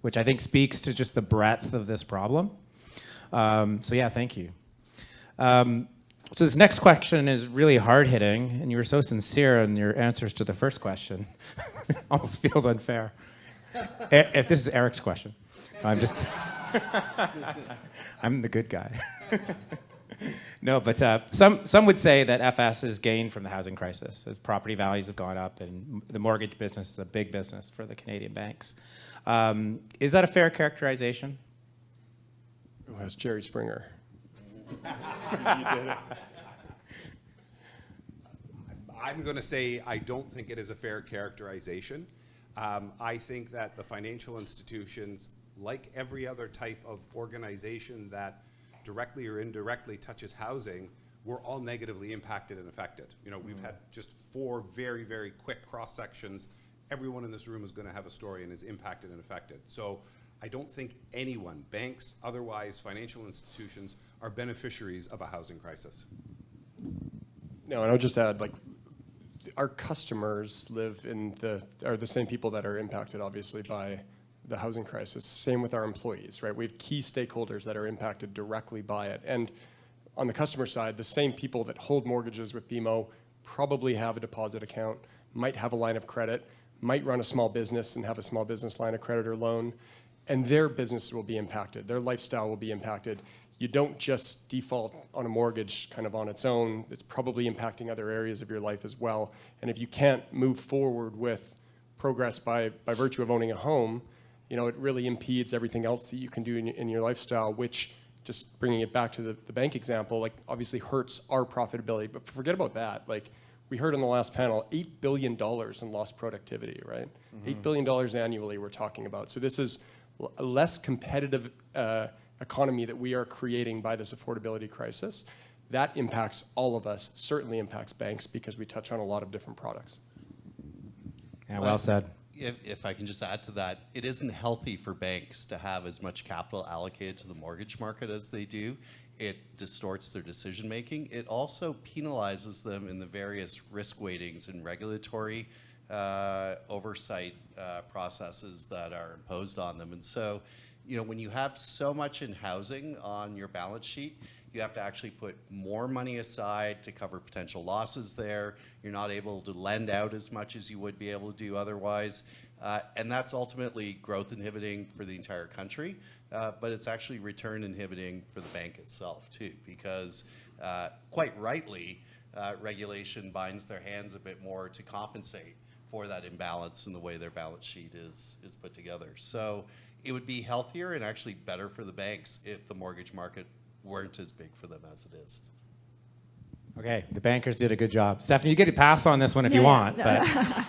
which I think speaks to just the breadth of this problem. So yeah, thank you. So this next question is really hard-hitting, and you were so sincere in your answers to the first question. It almost feels unfair. If this is Eric's question, I'm just, I'm the good guy. No, but some would say that FS has gained from the housing crisis as property values have gone up and the mortgage business is a big business for the Canadian banks. Is that a fair characterization? Oh, that's Jerry Springer. You did it. I'm going to say I don't think it is a fair characterization. I think that the financial institutions, like every other type of organization that directly or indirectly touches housing, we're all negatively impacted and affected. You know, we've had just 4 very, very quick cross sections. Everyone in this room is going to have a story and is impacted and affected. So I don't think anyone, banks, otherwise financial institutions, are beneficiaries of a housing crisis. No, and I'll just add, like, our customers are the same people that are impacted, obviously, by the housing crisis. Same with our employees, right? We have key stakeholders that are impacted directly by it. And on the customer side, the same people that hold mortgages with BMO probably have a deposit account, might have a line of credit, might run a small business and have a small business line of credit or loan, and their business will be impacted. Their lifestyle will be impacted. You don't just default on a mortgage kind of on its own. It's probably impacting other areas of your life as well. And if you can't move forward with progress by virtue of owning a home, you know, it really impedes everything else that you can do in your lifestyle, which, just bringing it back to the bank example, like, obviously hurts our profitability. But forget about that. Like, we heard in the last panel, $8 billion in lost productivity, right? Mm-hmm. $8 billion annually we're talking about. So this is a less competitive economy that we are creating by this affordability crisis. That impacts all of us, certainly impacts banks, because we touch on a lot of different products. Yeah, well said. If I can just add to that, it isn't healthy for banks to have as much capital allocated to the mortgage market as they do. It distorts their decision making. It also penalizes them in the various risk weightings and regulatory oversight processes that are imposed on them. And so, you know, when you have so much in housing on your balance sheet, you have to actually put more money aside to cover potential losses there. You're not able to lend out as much as you would be able to do otherwise. And that's ultimately growth inhibiting for the entire country, but it's actually return inhibiting for the bank itself too, because quite rightly, regulation binds their hands a bit more to compensate for that imbalance in the way their balance sheet is put together. So it would be healthier and actually better for the banks if the mortgage market weren't as big for them as it is. Okay, the bankers did a good job. Stephanie, you get to pass on this one if you want, but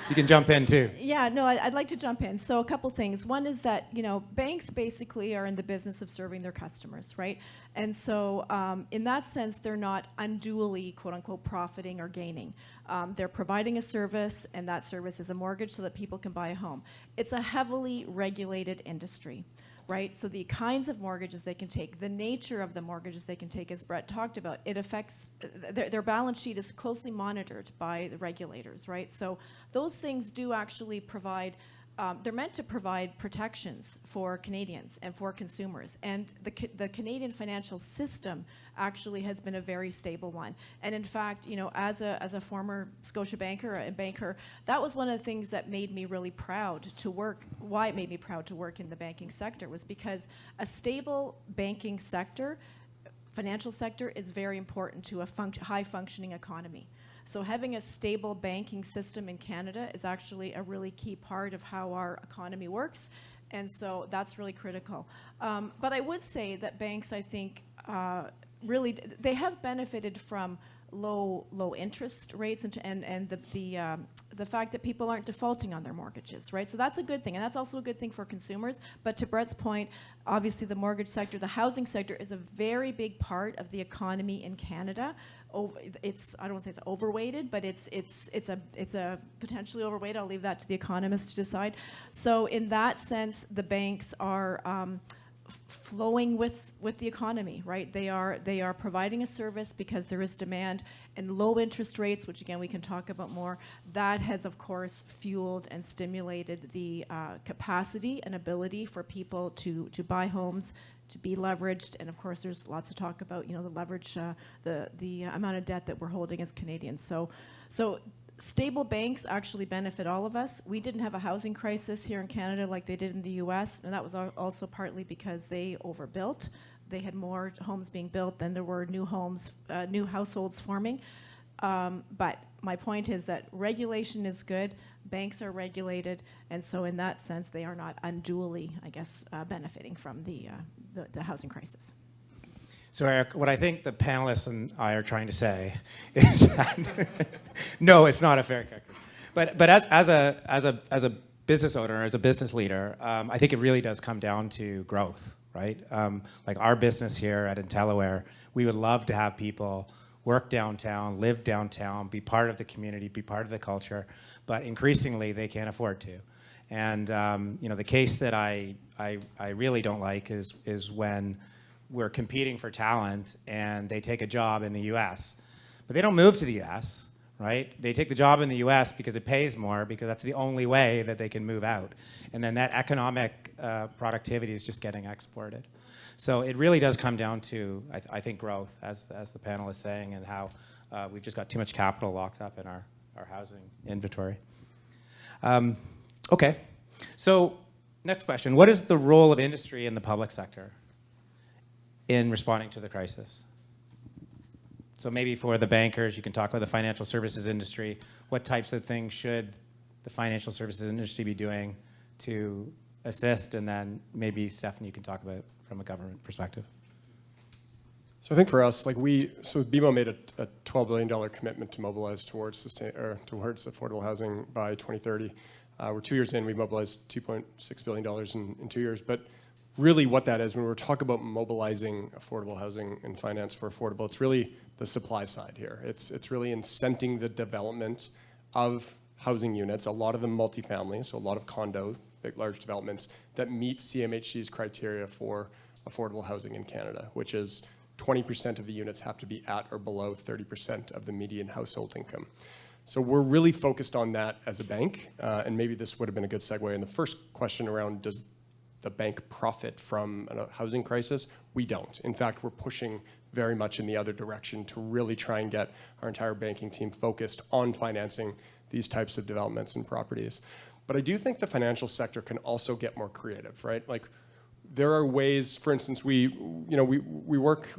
you can jump in too. Yeah, no, I'd like to jump in. So a couple things. One is that, you know, banks basically are in the business of serving their customers, right? And so in that sense, they're not unduly, quote unquote, profiting or gaining. They're providing a service, and that service is a mortgage so that people can buy a home. It's a heavily regulated industry. Right, so the kinds of mortgages they can take, the nature of the mortgages they can take, as Brett talked about, it affects, their balance sheet is closely monitored by the regulators, right? So those things do actually provide they're meant to provide protections for Canadians and for consumers. And the Canadian financial system actually has been a very stable one. And in fact, you know, as a former Scotia banker and banker, that was one of the things that made me really proud to work. Why it made me proud to work in the banking sector was because a stable banking sector, financial sector, is very important to a high functioning economy. So having a stable banking system in Canada is actually a really key part of how our economy works. And so that's really critical. But I would say that banks, I think, really, they have benefited from low interest rates and the fact that people aren't defaulting on their mortgages, right? So that's a good thing, and that's also a good thing for consumers. But to Brett's point, obviously the mortgage sector, the housing sector is a very big part of the economy in Canada. It's, I don't want to say it's overweighted, but it's a potentially overweight. I'll leave that to the economists to decide. So in that sense, the banks are flowing with the economy, right? They are providing a service because there is demand, and low interest rates, which again we can talk about more, that has of course fueled and stimulated the capacity and ability for people to buy homes, to be leveraged, and of course there's lots of talk about, you know, the leverage, the amount of debt that we're holding as Canadians. So stable banks actually benefit all of us. We didn't have a housing crisis here in Canada like they did in the US, and that was also partly because they overbuilt. They had more homes being built than there were new homes, new households forming. But my point is that regulation is good, banks are regulated, and so in that sense they are not unduly, I guess, benefiting from the housing crisis. So Eric, what I think the panelists and I are trying to say is that no, it's not a fair character. But as a business owner, as a business leader, I think it really does come down to growth, right? Like our business here at IntelliWare, we would love to have people work downtown, live downtown, be part of the community, be part of the culture, but increasingly they can't afford to. And you know, the case that I really don't like is when we're competing for talent and they take a job in the US, but they don't move to the US, right? They take the job in the US because it pays more, because that's the only way that they can move out. And then that economic productivity is just getting exported. So it really does come down to, I think, growth, as the panel is saying, and how we've just got too much capital locked up in our housing inventory. Okay, so next question. What is the role of industry in the public sector in responding to the crisis? So maybe for the bankers, you can talk about the financial services industry. What types of things should the financial services industry be doing to assist? And then maybe, Stephanie, you can talk about from a government perspective. So I think for us, like BMO made a $12 billion commitment to mobilize towards affordable housing by 2030. We're 2 years in, we mobilized $2.6 billion in 2 years. But really what that is, when we're talking about mobilizing affordable housing and finance for affordable, it's really the supply side here. It's really incenting the development of housing units, a lot of them multifamily, so a lot of condo, big, large developments that meet CMHC's criteria for affordable housing in Canada, which is 20% of the units have to be at or below 30% of the median household income. So we're really focused on that as a bank, and maybe this would have been a good segue in the first question around, does the bank profit from a housing crisis? We don't. In fact, we're pushing very much in the other direction to really try and get our entire banking team focused on financing these types of developments and properties. But I do think the financial sector can also get more creative, right? Like, there are ways, for instance, we work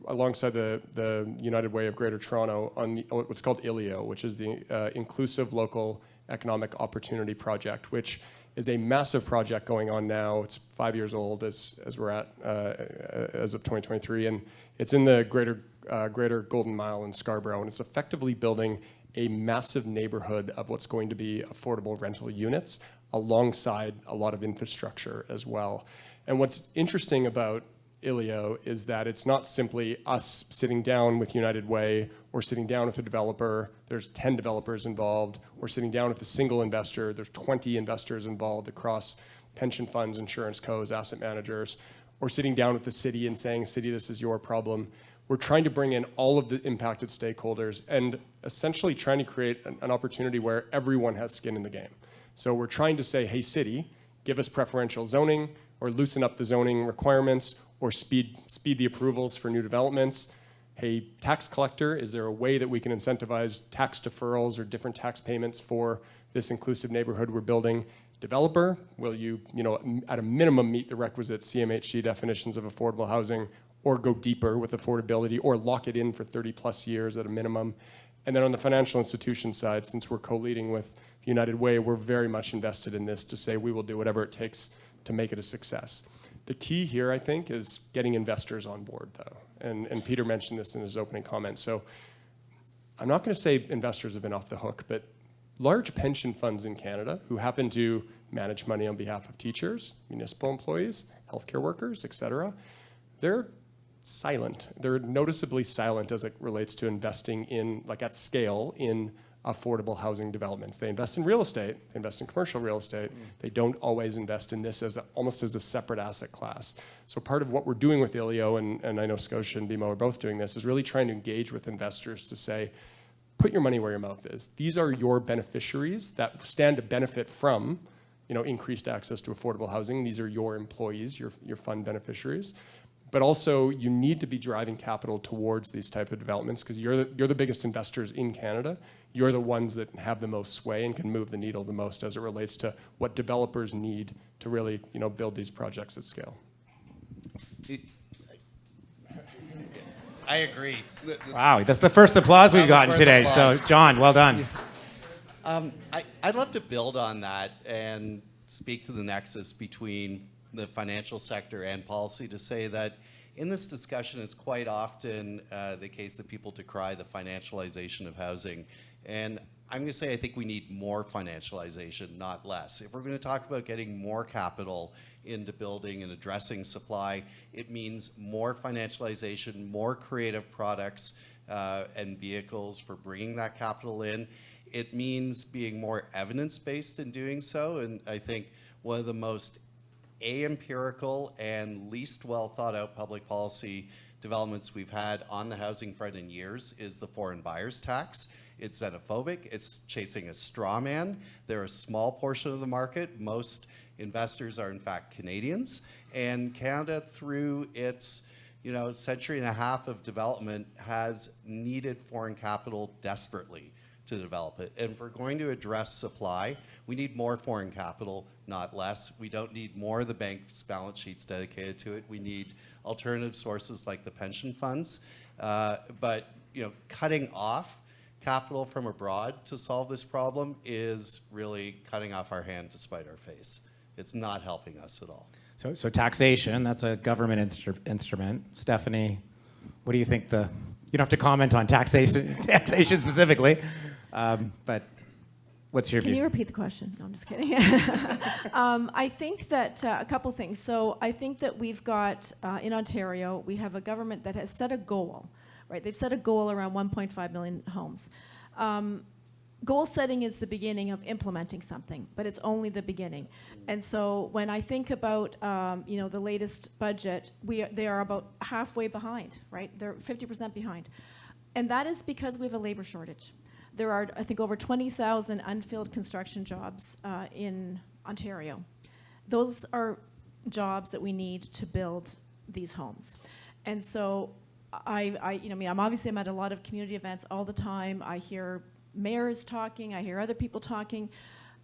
alongside the United Way of Greater Toronto on what's called ILEO, which is the Inclusive Local Economic Opportunity Project, which is a massive project going on now. It's 5 years old as we're at as of 2023, and it's in the greater Golden Mile in Scarborough, and it's effectively building a massive neighborhood of what's going to be affordable rental units alongside a lot of infrastructure as well. And what's interesting about ILEO is that it's not simply us sitting down with United Way or sitting down with a developer. There's 10 developers involved. Or sitting down with a single investor. There's 20 investors involved across pension funds, insurance cos, asset managers. Or sitting down with the city and saying, city, this is your problem. We're trying to bring in all of the impacted stakeholders and essentially trying to create an opportunity where everyone has skin in the game. So we're trying to say, hey, city, give us preferential zoning, or loosen up the zoning requirements, or speed the approvals for new developments. Hey, tax collector, is there a way that we can incentivize tax deferrals or different tax payments for this inclusive neighborhood we're building? Developer, will you, at a minimum meet the requisite CMHC definitions of affordable housing, or go deeper with affordability, or lock it in for 30 plus years at a minimum? And then on the financial institution side, since we're co-leading with the United Way, we're very much invested in this to say we will do whatever it takes to make it a success. The key here, I think, is getting investors on board, though. And Peter mentioned this in his opening comments. So I'm not going to say investors have been off the hook, but large pension funds in Canada who happen to manage money on behalf of teachers, municipal employees, healthcare workers, et cetera, they're silent. They're noticeably silent as it relates to investing in, like at scale, in affordable housing developments. They invest in real estate, they invest in commercial real estate. They don't always invest in this as almost as a separate asset class. So part of what we're doing with ILEO, and I know Scotia and BMO are both doing this, is really trying to engage with investors to say, put your money where your mouth is. These are your beneficiaries that stand to benefit from increased access to affordable housing. These are your employees, your fund beneficiaries. But also, you need to be driving capital towards these type of developments because you're the biggest investors in Canada. You're the ones that have the most sway and can move the needle the most as it relates to what developers need to really build these projects at scale. I agree. Wow, that's the first applause we've gotten today. So, John, well done. I'd love to build on that and speak to the nexus between the financial sector and policy to say that in this discussion, it's quite often the case that people decry the financialization of housing. And I'm going to say I think we need more financialization, not less. If we're going to talk about getting more capital into building and addressing supply, it means more financialization, more creative products and vehicles for bringing that capital in. It means being more evidence-based in doing so. And I think one of the most empirical and least well thought out public policy developments we've had on the housing front in years is the foreign buyers tax. It's xenophobic, it's chasing a straw man. They're a small portion of the market. Most investors are in fact Canadians. And Canada, through its century and a half of development, has needed foreign capital desperately to develop it. And if we're going to address supply, we need more foreign capital, not less. We don't need more of the bank's balance sheets dedicated to it. We need alternative sources like the pension funds. But cutting off capital from abroad to solve this problem is really cutting off our hand to spite our face. It's not helping us at all. So taxation, that's a government instrument. Stephanie, what do you think you don't have to comment on taxation specifically, but what's your view? Can you repeat the question? No, I'm just kidding. I think that a couple things. So I think that we've got, in Ontario, we have a government that has set a goal, right? They've set a goal around 1.5 million homes. Goal setting is the beginning of implementing something, but it's only the beginning. And so when I think about the latest budget, they are about halfway behind, right? They're 50% behind. And that is because we have a labor shortage. There are, I think, over 20,000 unfilled construction jobs in Ontario. Those are jobs that we need to build these homes. And so I'm at a lot of community events all the time. I hear mayors talking, I hear other people talking.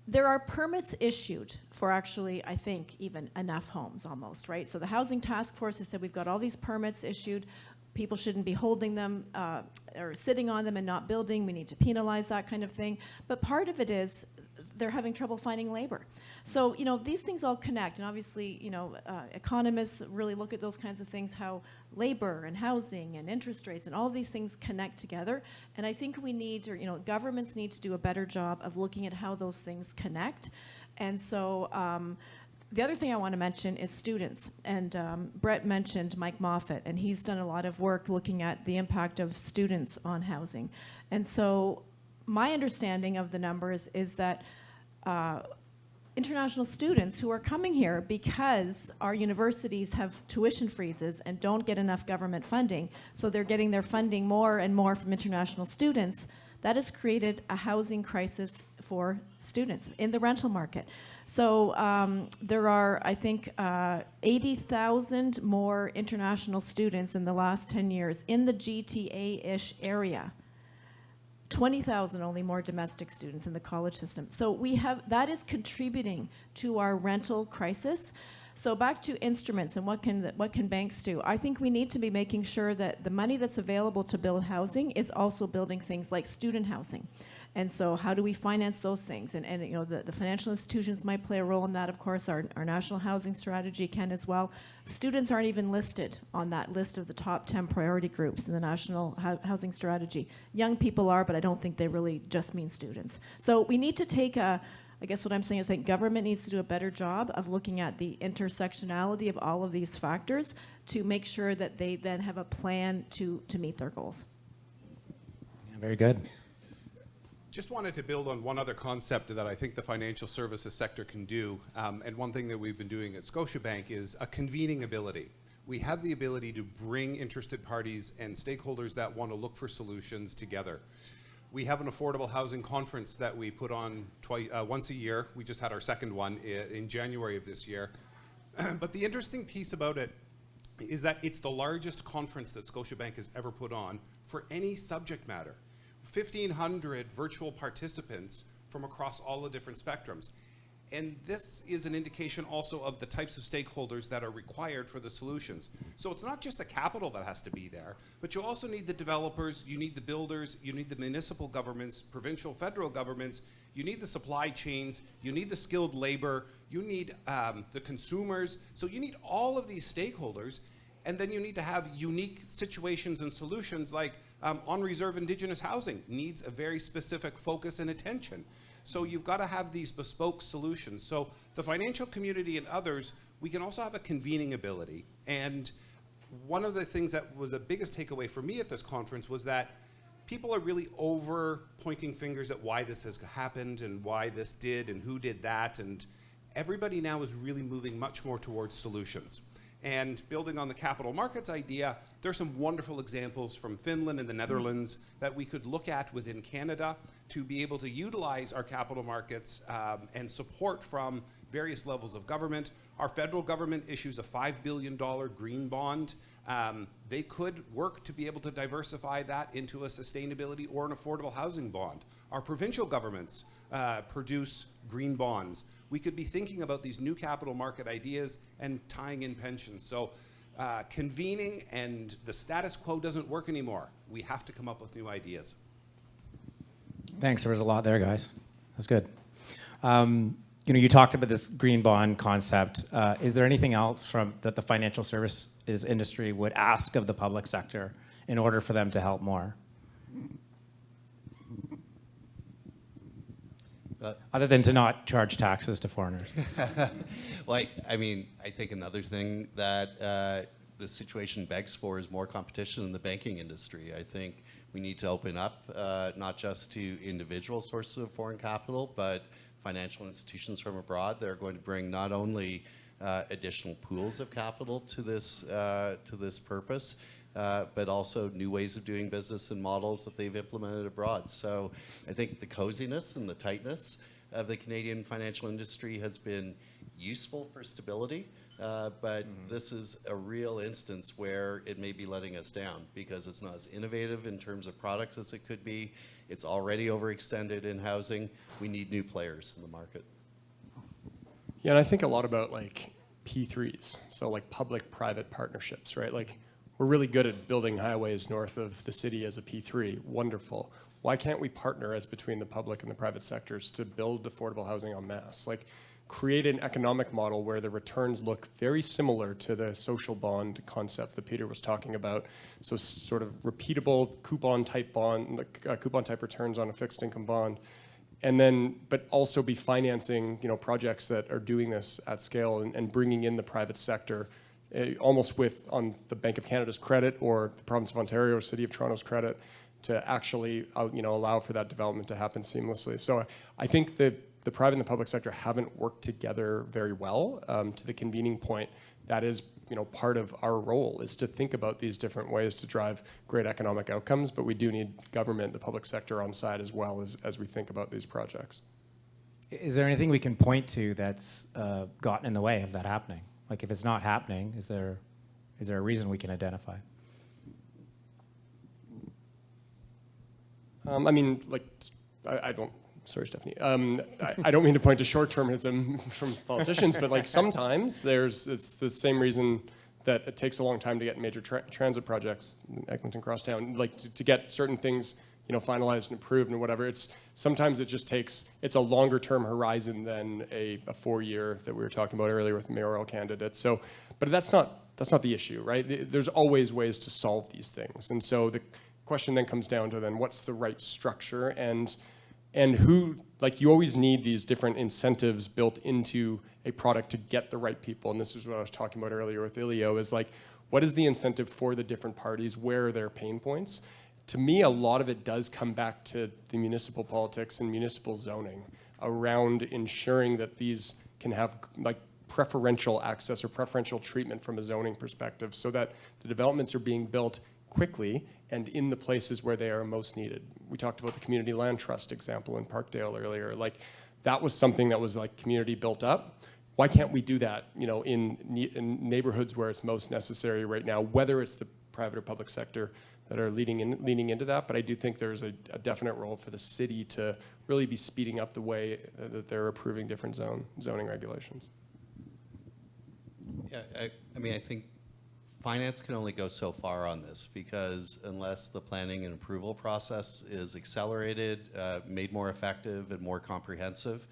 There are permits issued for actually, I think, even enough homes almost, right? So the Housing Task Force has said we've got all these permits issued. People shouldn't be holding them or sitting on them and not building. We need to penalize that kind of thing. But part of it is they're having trouble finding labor. So, these things all connect. And obviously, economists really look at those kinds of things, how labor and housing and interest rates and all of these things connect together. And I think we need, governments need to do a better job of looking at how those things connect. And so, the other thing I want to mention is students. And Brett mentioned Mike Moffat, and he's done a lot of work looking at the impact of students on housing. And so my understanding of the numbers is that international students who are coming here because our universities have tuition freezes and don't get enough government funding, so they're getting their funding more and more from international students, that has created a housing crisis for students in the rental market. So there are, I think, 80,000 more international students in the last 10 years in the GTA-ish area. 20,000 only more domestic students in the college system. So we have, that is contributing to our rental crisis. So back to instruments and what can banks do? I think we need to be making sure that the money that's available to build housing is also building things like student housing. And so how do we finance those things? And you know, the financial institutions might play a role in that, of course. Our national housing strategy can as well. Students aren't even listed on that list of the top 10 priority groups in the national housing strategy. Young people are, but I don't think they really just mean students. So we need to take a, I guess what I'm saying is that government needs to do a better job of looking at the intersectionality of all of these factors to make sure that they then have a plan to meet their goals. Yeah, very good. Just wanted to build on one other concept that I think the financial services sector can do, and one thing that we've been doing at Scotiabank is a convening ability. We have the ability to bring interested parties and stakeholders that want to look for solutions together. We have an affordable housing conference that we put on once a year. We just had our second one in January of this year. But the interesting piece about it is that it's the largest conference that Scotiabank has ever put on for any subject matter. 1,500 virtual participants from across all the different spectrums. And this is an indication also of the types of stakeholders that are required for the solutions. So it's not just the capital that has to be there, but you also need the developers, you need the builders, you need the municipal governments, provincial, federal governments, you need the supply chains, you need the skilled labor, you need the consumers. So you need all of these stakeholders, and then you need to have unique situations and solutions like on-reserve Indigenous housing needs a very specific focus and attention. So you've got to have these bespoke solutions. So the financial community and others, we can also have a convening ability. And one of the things that was the biggest takeaway for me at this conference was that people are really over pointing fingers at why this has happened and why this did and who did that. And everybody now is really moving much more towards solutions. And building on the capital markets idea, there's some wonderful examples from Finland and the Netherlands that we could look at within Canada to be able to utilize our capital markets and support from various levels of government. Our federal government issues a $5 billion green bond. They could work to be able to diversify that into a sustainability or an affordable housing bond. Our provincial governments produce green bonds. We could be thinking about these new capital market ideas and tying in pensions. So convening and the status quo doesn't work anymore. We have to come up with new ideas. Thanks. There was a lot there, guys. That's good. You know, you talked about this green bond concept. Is there anything else that the financial services industry would ask of the public sector in order for them to help more? Other than to not charge taxes to foreigners. Well, I mean, I think another thing that the situation begs for is more competition in the banking industry. I think we need to open up not just to individual sources of foreign capital, but financial institutions from abroad that are going to bring not only additional pools of capital to this purpose, but also new ways of doing business and models that they've implemented abroad. So I think the coziness and the tightness of the Canadian financial industry has been useful for stability, but this is a real instance where it may be letting us down because it's not as innovative in terms of product as it could be. It's already overextended in housing. We need new players in the market. Yeah, and I think a lot about like P3s, so like public-private partnerships, right? Like we're really good at building highways north of the city as a P3. Wonderful. Why can't we partner as between the public and the private sectors to build affordable housing en masse? Like create an economic model where the returns look very similar to the social bond concept that Peter was talking about. So sort of repeatable coupon type returns on a fixed income bond. And then, but also be financing, you know, projects that are doing this at scale and bringing in the private sector, almost with on the Bank of Canada's credit or the Province of Ontario or City of Toronto's credit, to actually, you know, allow for that development to happen seamlessly. So I think that the private and the public sector haven't worked together very well. To the convening point, that is, part of our role is to think about these different ways to drive great economic outcomes, but we do need government, the public sector on side as well as we think about these projects. Is there anything we can point to that's gotten in the way of that happening? Like if it's not happening, is there a reason we can identify? I don't. Sorry, Stephanie. I don't mean to point to short-termism from politicians, but sometimes it's the same reason that it takes a long time to get major transit projects, Eglinton Crosstown, to get certain things finalized and approved and whatever. Sometimes it just takes, it's a longer term horizon than a 4-year that we were talking about earlier with mayoral candidates. So, but that's not the issue, right? There's always ways to solve these things. And so the question then comes down to then what's the right structure and who, you always need these different incentives built into a product to get the right people. And this is what I was talking about earlier with Ilio, is what is the incentive for the different parties? Where are their pain points? To me, a lot of it does come back to the municipal politics and municipal zoning around ensuring that these can have preferential access or preferential treatment from a zoning perspective so that the developments are being built quickly and in the places where they are most needed. We talked about the community land trust example in Parkdale earlier. That was something that was community built up. Why can't we do that, in neighborhoods where it's most necessary right now, whether it's the private or public sector that are leaning into that? But I do think there's a definite role for the city to really be speeding up the way that they're approving different zoning regulations. Yeah, I think finance can only go so far on this, because unless the planning and approval process is accelerated, made more effective and more comprehensive,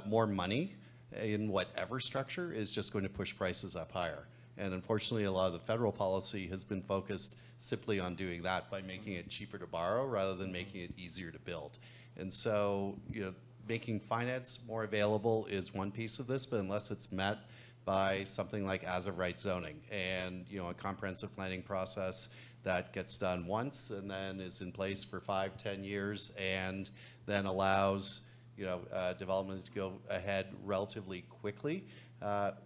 more money in whatever structure is just going to push prices up higher. And unfortunately, a lot of the federal policy has been focused simply on doing that by making it cheaper to borrow rather than making it easier to build. And so, making finance more available is one piece of this, but unless it's met by something like as-of-right zoning and a comprehensive planning process that gets done once and then is in place for 5-10 years and then allows development to go ahead relatively quickly,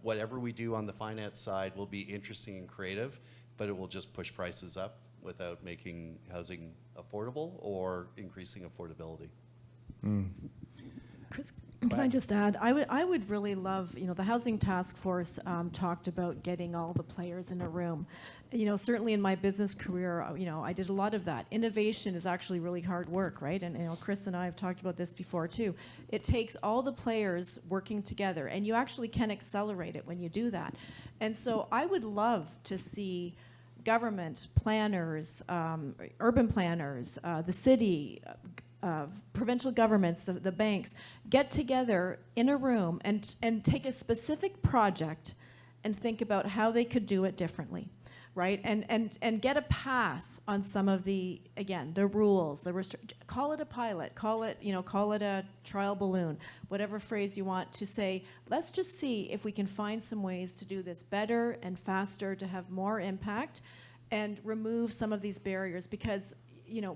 whatever we do on the finance side will be interesting and creative, but it will just push prices up without making housing affordable or increasing affordability. Chris, can I just add? I would really love, the Housing Task Force talked about getting all the players in a room. Certainly in my business career, I did a lot of that. Innovation is actually really hard work, right? And Chris and I have talked about this before too. It takes all the players working together, and you actually can accelerate it when you do that. And so I would love to see government, planners, urban planners, the city, provincial governments, the banks, get together in a room and take a specific project and think about how they could do it differently, right? And get a pass on some of the rules, call it a pilot, call it a trial balloon, whatever phrase you want to say. Let's just see if we can find some ways to do this better and faster, to have more impact and remove some of these barriers, because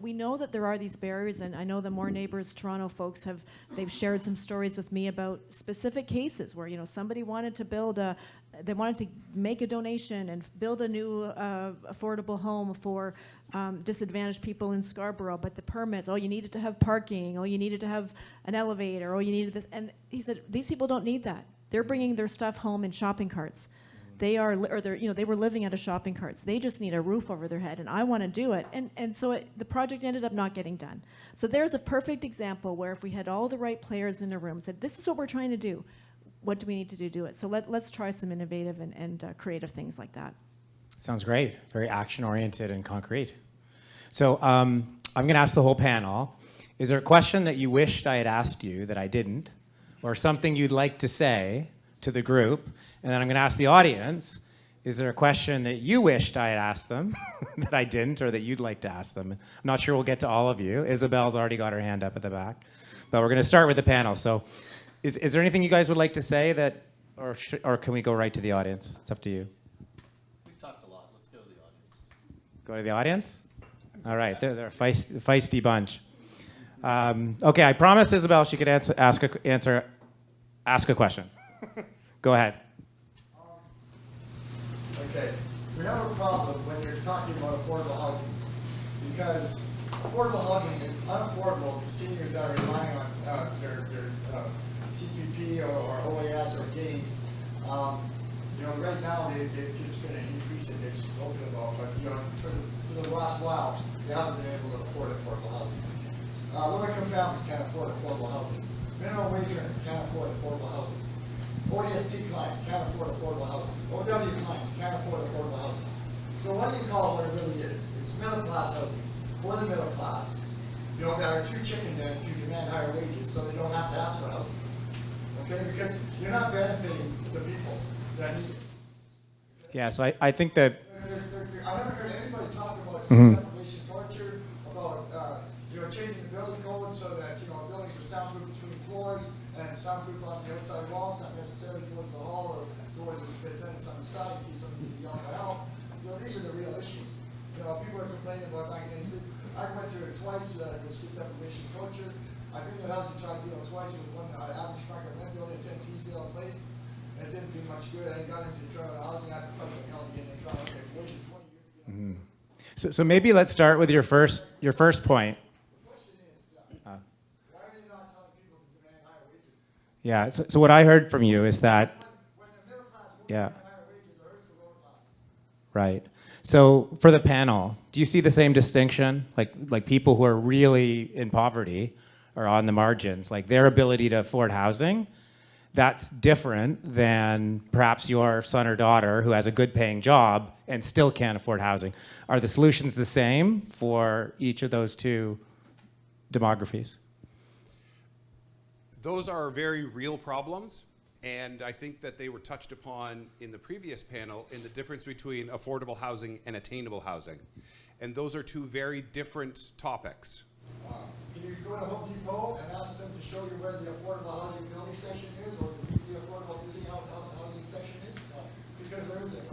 we know that there are these barriers, and I know the More Neighbours Toronto folks they've shared some stories with me about specific cases where, somebody wanted to they wanted to make a donation and build a new affordable home for disadvantaged people in Scarborough, but the permits, you needed to have parking, you needed to have an elevator, you needed this. And he said, these people don't need that. They're bringing their stuff home in shopping carts. They were living out of shopping carts. They just need a roof over their head, and I want to do it. And so the project ended up not getting done. So there's a perfect example where if we had all the right players in a room, said, this is what we're trying to do. What do we need to do it? So let's try some innovative and creative things like that. Sounds great. Very action-oriented and concrete. So I'm going to ask the whole panel, is there a question that you wished I had asked you that I didn't, or something you'd like to say to the group? And then I'm going to ask the audience, is there a question that you wished I had asked them that I didn't, or that you'd like to ask them? I'm not sure we'll get to all of you. Isabel's already got her hand up at the back. But we're going to start with the panel. So is there anything you guys would like to say that, or can we go right to the audience? It's up to you. We've talked a lot. Let's go to the audience. Go to the audience? All right. They're a feisty bunch. Okay, I promised Isabel she could ask a question. Go ahead. Okay, we have a problem when you're talking about affordable housing, because affordable housing is unaffordable to seniors that are relying on their CPP or OAS or gains. Right now they've just been an increase in they've spoken about, but for the last while they haven't been able to afford affordable housing. Low-income families can't afford affordable housing. Minimum wage earners can't afford affordable housing. ODSP clients can't afford affordable housing. OW clients can't afford affordable housing. So what do you call what it really is? It's middle class housing for the middle class. That are too chicken to demand higher wages, so they don't have to ask for housing. Okay, because you're not benefiting the people that need it. Yeah, so I think that. I never heard anybody talk about separation torture, about changing the building code so that buildings are soundproof between floors and soundproof on the outside walls, not necessarily towards the hall or towards the tenants on the side in case somebody needs to yell for help. These are the real issues. People are complaining about not getting sleep. I went through it twice with sleep deprivation torture. I've been to the housing tribunal twice with one average market rent building at 10 Teasdale Place. It didn't do much good. I got into Toronto housing after fucking hell to get in Toronto. I waited 20 years to get in. So maybe let's start with your first point. The question is, why are you not telling people to demand higher wages? Yeah. So what I heard from you is that. When the middle class won't Yeah. demand higher wages, it hurts the lower classes. Right. So for the panel, do you see the same distinction? Like people who are really in poverty or on the margins, like their ability to afford housing, that's different than perhaps your son or daughter who has a good paying job and still can't afford housing. Are the solutions the same for each of those two demographies? Those are very real problems, and I think that they were touched upon in the previous panel in the difference between affordable housing and attainable housing. And those are two very different topics. Can you go to Home Depot and ask them to show you where the affordable housing building section is, or the affordable housing section is? Because there isn't.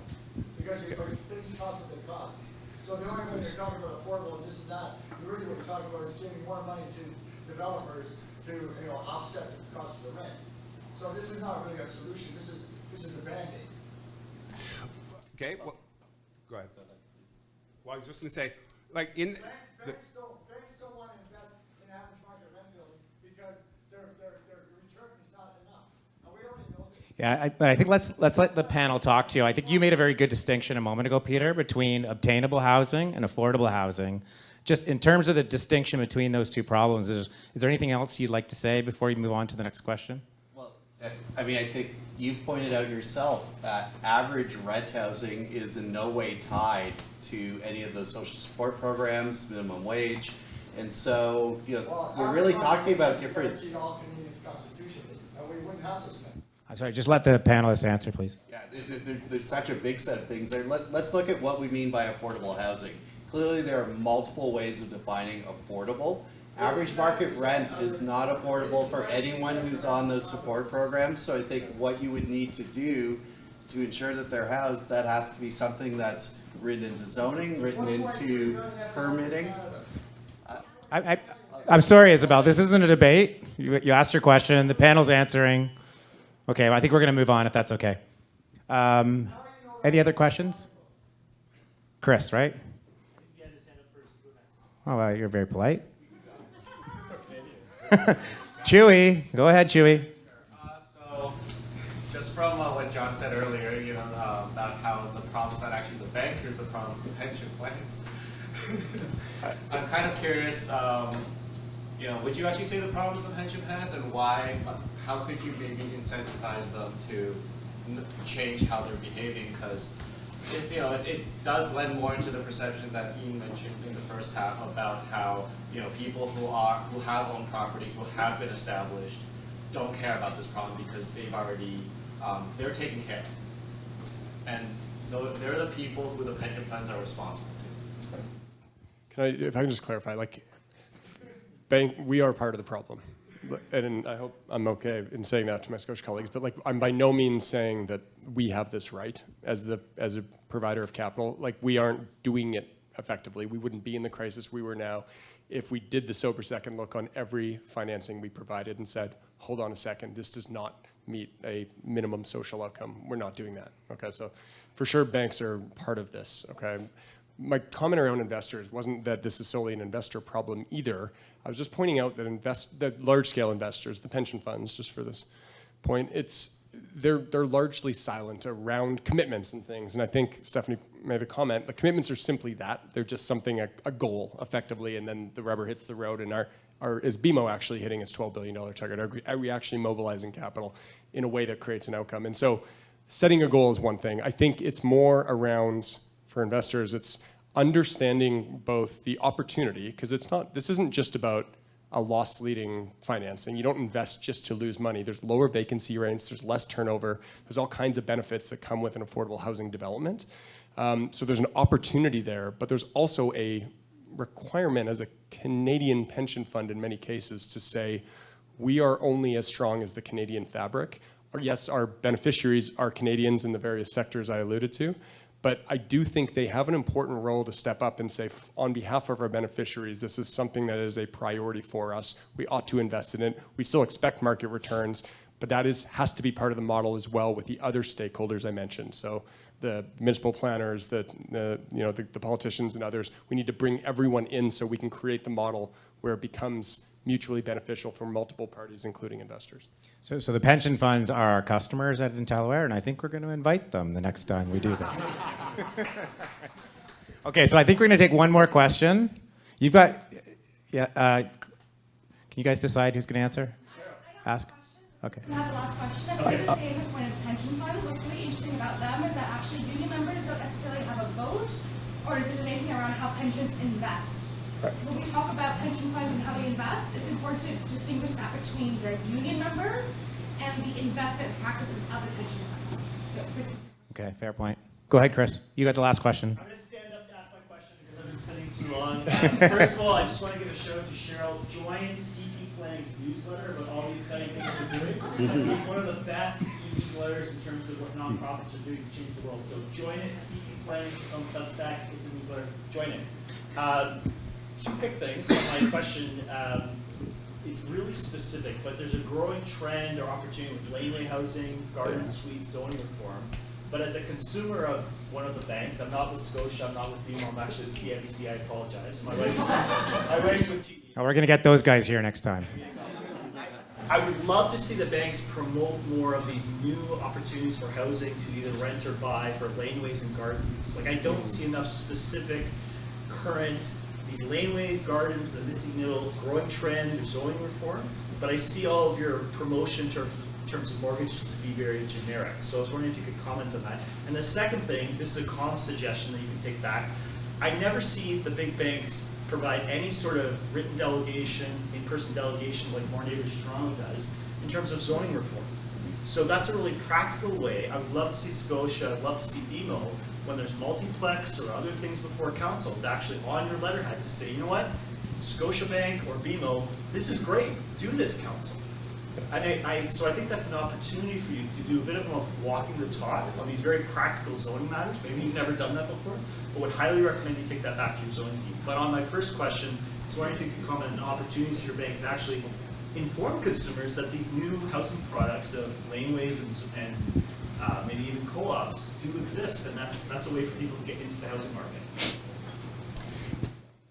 Because things cost what they cost. So the only way you're talking about affordable and this and that, really what you're talking about is giving more money to developers to offset the cost of the rent. So this is not really a solution. This is a Band-Aid. Okay, well, go ahead. Well, I was just going to say, like in Banks don't want to invest in average market rent buildings because their return is not enough. And we already know this. Yeah, but I think let's let the panel talk to you. I think you made a very good distinction a moment ago, Peter, between obtainable housing and affordable housing. Just in terms of the distinction between those two problems, is there anything else you'd like to say before you move on to the next question? Well, I mean, I think you've pointed out yourself that average rent housing is in no way tied to any of those social support programs, minimum wage. And so, we're really talking about different. All Canadians constitutionally, and we wouldn't have this mess. I'm sorry, just let the panelists answer, please. Yeah, there's such a big set of things there. Let's look at what we mean by affordable housing. Clearly, there are multiple ways of defining affordable. Average market rent is not affordable for anyone who's on those support programs. So I think what you would need to do to ensure that they're housed, that has to be something that's written into zoning, written into permitting. I'm sorry, Isabel. This isn't a debate. You asked your question. The panel's answering. Okay, well, I think we're going to move on if that's okay. Any other questions? Chris, right? Oh, well, you're very polite. Chewy, go ahead, Chewy. So, just from what John said earlier, about how the problem's not actually the bankers, the problem's the pension plans. I'm kind of curious, would you actually say the problem's the pension plans, and why? How could you maybe incentivize them to change how they're behaving? Because it does lend more into the perception that Ian mentioned in the first half about how people who have owned property, who have been established, don't care about this problem because they've already they're taken care of, and they're the people who the pension plans are responsible to. If I can just clarify, we are part of the problem. And I hope I'm okay in saying that to my Scotia colleagues, but I'm by no means saying that we have this right as a provider of capital. We aren't doing it effectively. We wouldn't be in the crisis we were now if we did the sober second look on every financing we provided and said, hold on a second, this does not meet a minimum social outcome. We're not doing that. Okay, so for sure banks are part of this. Okay, my comment around investors wasn't that this is solely an investor problem either. I was just pointing out that large-scale investors, the pension funds, just for this point, they're largely silent around commitments and things. And I think Stephanie made a comment. The commitments are simply that. They're just something, a goal, effectively, and then the rubber hits the road. And is BMO actually hitting its $12 billion target? Are we actually mobilizing capital in a way that creates an outcome? And so setting a goal is one thing. I think it's more around, for investors, it's understanding both the opportunity, because this isn't just about a loss-leading financing. You don't invest just to lose money. There's lower vacancy rates, there's less turnover, there's all kinds of benefits that come with an affordable housing development. So there's an opportunity there, but there's also a requirement as a Canadian pension fund in many cases to say, we are only as strong as the Canadian fabric. Yes, our beneficiaries are Canadians in the various sectors I alluded to, but I do think they have an important role to step up and say, on behalf of our beneficiaries, this is something that is a priority for us. We ought to invest in it. We still expect market returns, but that has to be part of the model as well with the other stakeholders I mentioned. So the municipal planners, the politicians and others, we need to bring everyone in so we can create the model where it becomes mutually beneficial for multiple parties, including investors. So the pension funds are our customers at Intelaware, and I think we're going to invite them the next time we do this. Okay, so I think we're going to take one more question. You've got, can you guys decide who's going to answer? Ask. Okay. I have the last question. That's okay. The standpoint of pension funds. What's really interesting about them is that actually union members don't necessarily have a vote or decision-making around how pensions invest. Right. So when we talk about pension funds and how they invest, it's important to distinguish that between the union members and the investment practices of the pension funds. So, Chris. Okay, fair point. Go ahead, Chris. You got the last question. I'm going to stand up to ask my question because I've been sitting too long. First of all, I just want to give a shout out to Cheryl. Join CP Planning's newsletter about all the exciting things we're doing. It's one of the best newsletters in terms of what nonprofits are doing to change the world. So join it. CP Planning is on Substack. It's a newsletter. Join it. Two quick things. My question, it's really specific, but there's a growing trend or opportunity with laneway housing, garden suites, zoning reform. But as a consumer of one of the banks, I'm not with Scotia, I'm not with BMO, I'm actually with CIBC, I apologize. My wife's with TD. Oh, we're going to get those guys here next time. I would love to see the banks promote more of these new opportunities for housing to either rent or buy for laneways and gardens. Like, I don't see enough specific current, these laneways, gardens, the missing middle, growing trend, or zoning reform, but I see all of your promotion in terms of mortgages to be very generic. So I was wondering if you could comment on that. And the second thing, this is a calm suggestion that you can take back. I never see the big banks provide any sort of written delegation, in-person delegation like More Neighbours Toronto does in terms of zoning reform. So that's a really practical way. I would love to see Scotia, I'd love to see BMO, when there's multiplex or other things before council, to actually on your letterhead to say, you know what, Scotiabank or BMO, this is great, do this, council. And so I think that's an opportunity for you to do a bit of a walking the talk on these very practical zoning matters. Maybe you've never done that before, but would highly recommend you take that back to your zoning team. But on my first question, I was wondering if you could comment on opportunities for your banks to actually inform consumers that these new housing products of laneways and maybe even co-ops do exist, and that's a way for people to get into the housing market.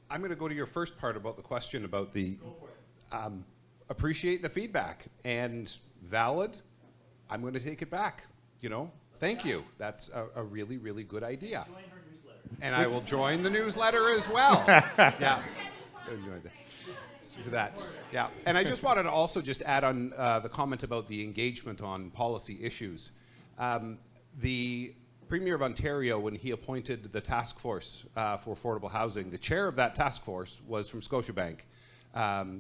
I'm going to go to your first part about the question about the appreciate the feedback and valid. I'm going to take it back. Thank you. That's a really, really good idea. Join her newsletter. And I will join the newsletter as well. Yeah. To that. Yeah. And I just wanted to also just add on the comment about the engagement on policy issues. The Premier of Ontario, when he appointed the task force for affordable housing, the chair of that task force was from Scotiabank,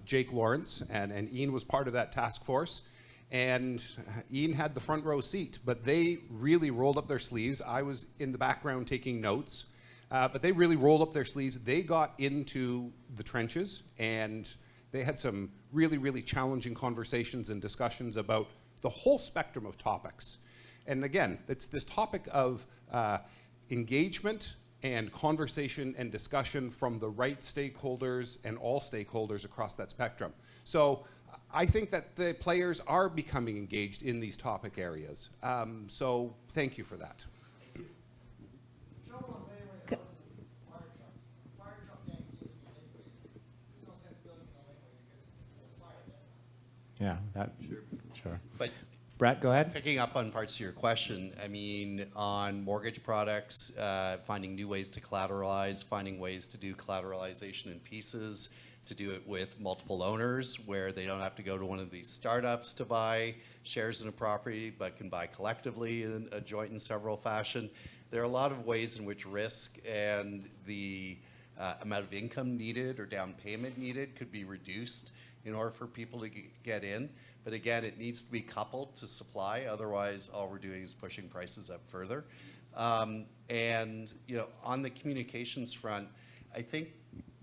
Jake Lawrence, and Ian was part of that task force. And Ian had the front row seat, but they really rolled up their sleeves. I was in the background taking notes, but they really rolled up their sleeves. They got into the trenches, and they had some really, really challenging conversations and discussions about the whole spectrum of topics. And again, it's this topic of engagement and conversation and discussion from the right stakeholders and all stakeholders across that spectrum. So I think that the players are becoming engaged in these topic areas. So thank you for that. Yeah, that, sure. But Brett, go ahead. picking up on parts of your question, I mean, on mortgage products, finding new ways to collateralize, finding ways to do collateralization in pieces, to do it with multiple owners where they don't have to go to one of these startups to buy shares in a property, but can buy collectively in a joint and several fashion. There are a lot of ways in which risk and the amount of income needed or down payment needed could be reduced in order for people to get in. But again, it needs to be coupled to supply. Otherwise, all we're doing is pushing prices up further. And you know, on the communications front, I think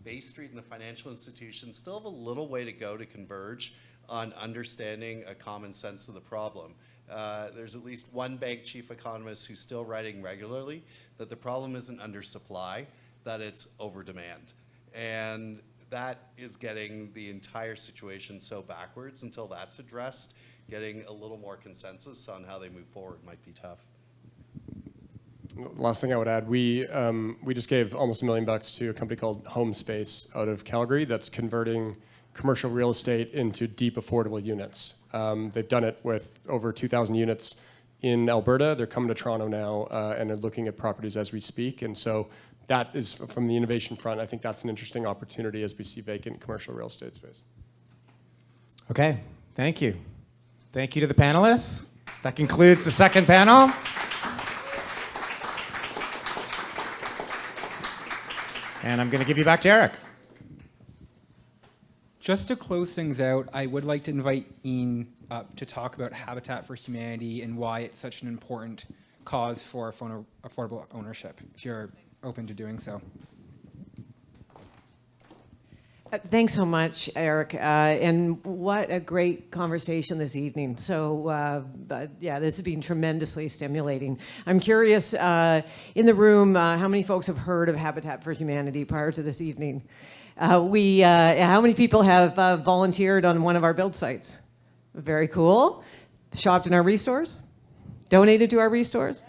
Bay Street and the financial institutions still have a little way to go to converge on understanding a common sense of the problem. There's at least one bank chief economist who's still writing regularly that the problem isn't undersupply, that it's over demand. And that is getting the entire situation so backwards. Until that's addressed, getting a little more consensus on how they move forward might be tough. Last thing I would add, we just gave almost $1 million to a company called Home Space out of Calgary that's converting commercial real estate into deep affordable units. They've done it with over 2,000 units in Alberta. They're coming to Toronto now and are looking at properties as we speak. And so that is, from the innovation front, I think that's an interesting opportunity as we see vacant commercial real estate space. Okay, thank you. Thank you to the panelists. That concludes the second panel. And I'm going to give you back to Eric. Just to close things out, I would like to invite Ian up to talk about Habitat for Humanity and why it's such an important cause for affordable ownership, if you're open to doing so. Thanks so much, Eric, and what a great conversation this evening. So, yeah, this has been tremendously stimulating. I'm curious, in the room, how many folks have heard of Habitat for Humanity prior to this evening? How many people have volunteered on one of our build sites? Very cool. Shopped in our restores? Donated to our restores?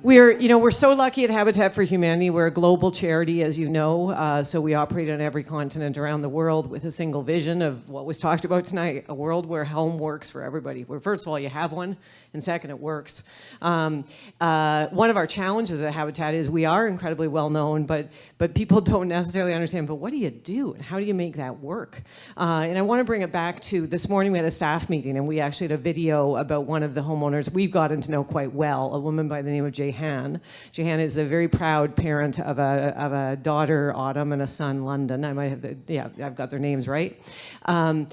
We're so lucky at Habitat for Humanity. We're a global charity, as you know, so we operate on every continent around the world with a single vision of what was talked about tonight, a world where home works for everybody. Where first of all, you have one, and second, it works. One of our challenges at Habitat is we are incredibly well known, but people don't necessarily understand, but what do you do, and how do you make that work? And I want to bring it back to this morning. We had a staff meeting, and we actually had a video about one of the homeowners we've gotten to know quite well, a woman by the name of Jehan. Jehan is a very proud parent of a daughter, Autumn, and a son, London. I might have I've got their names right. And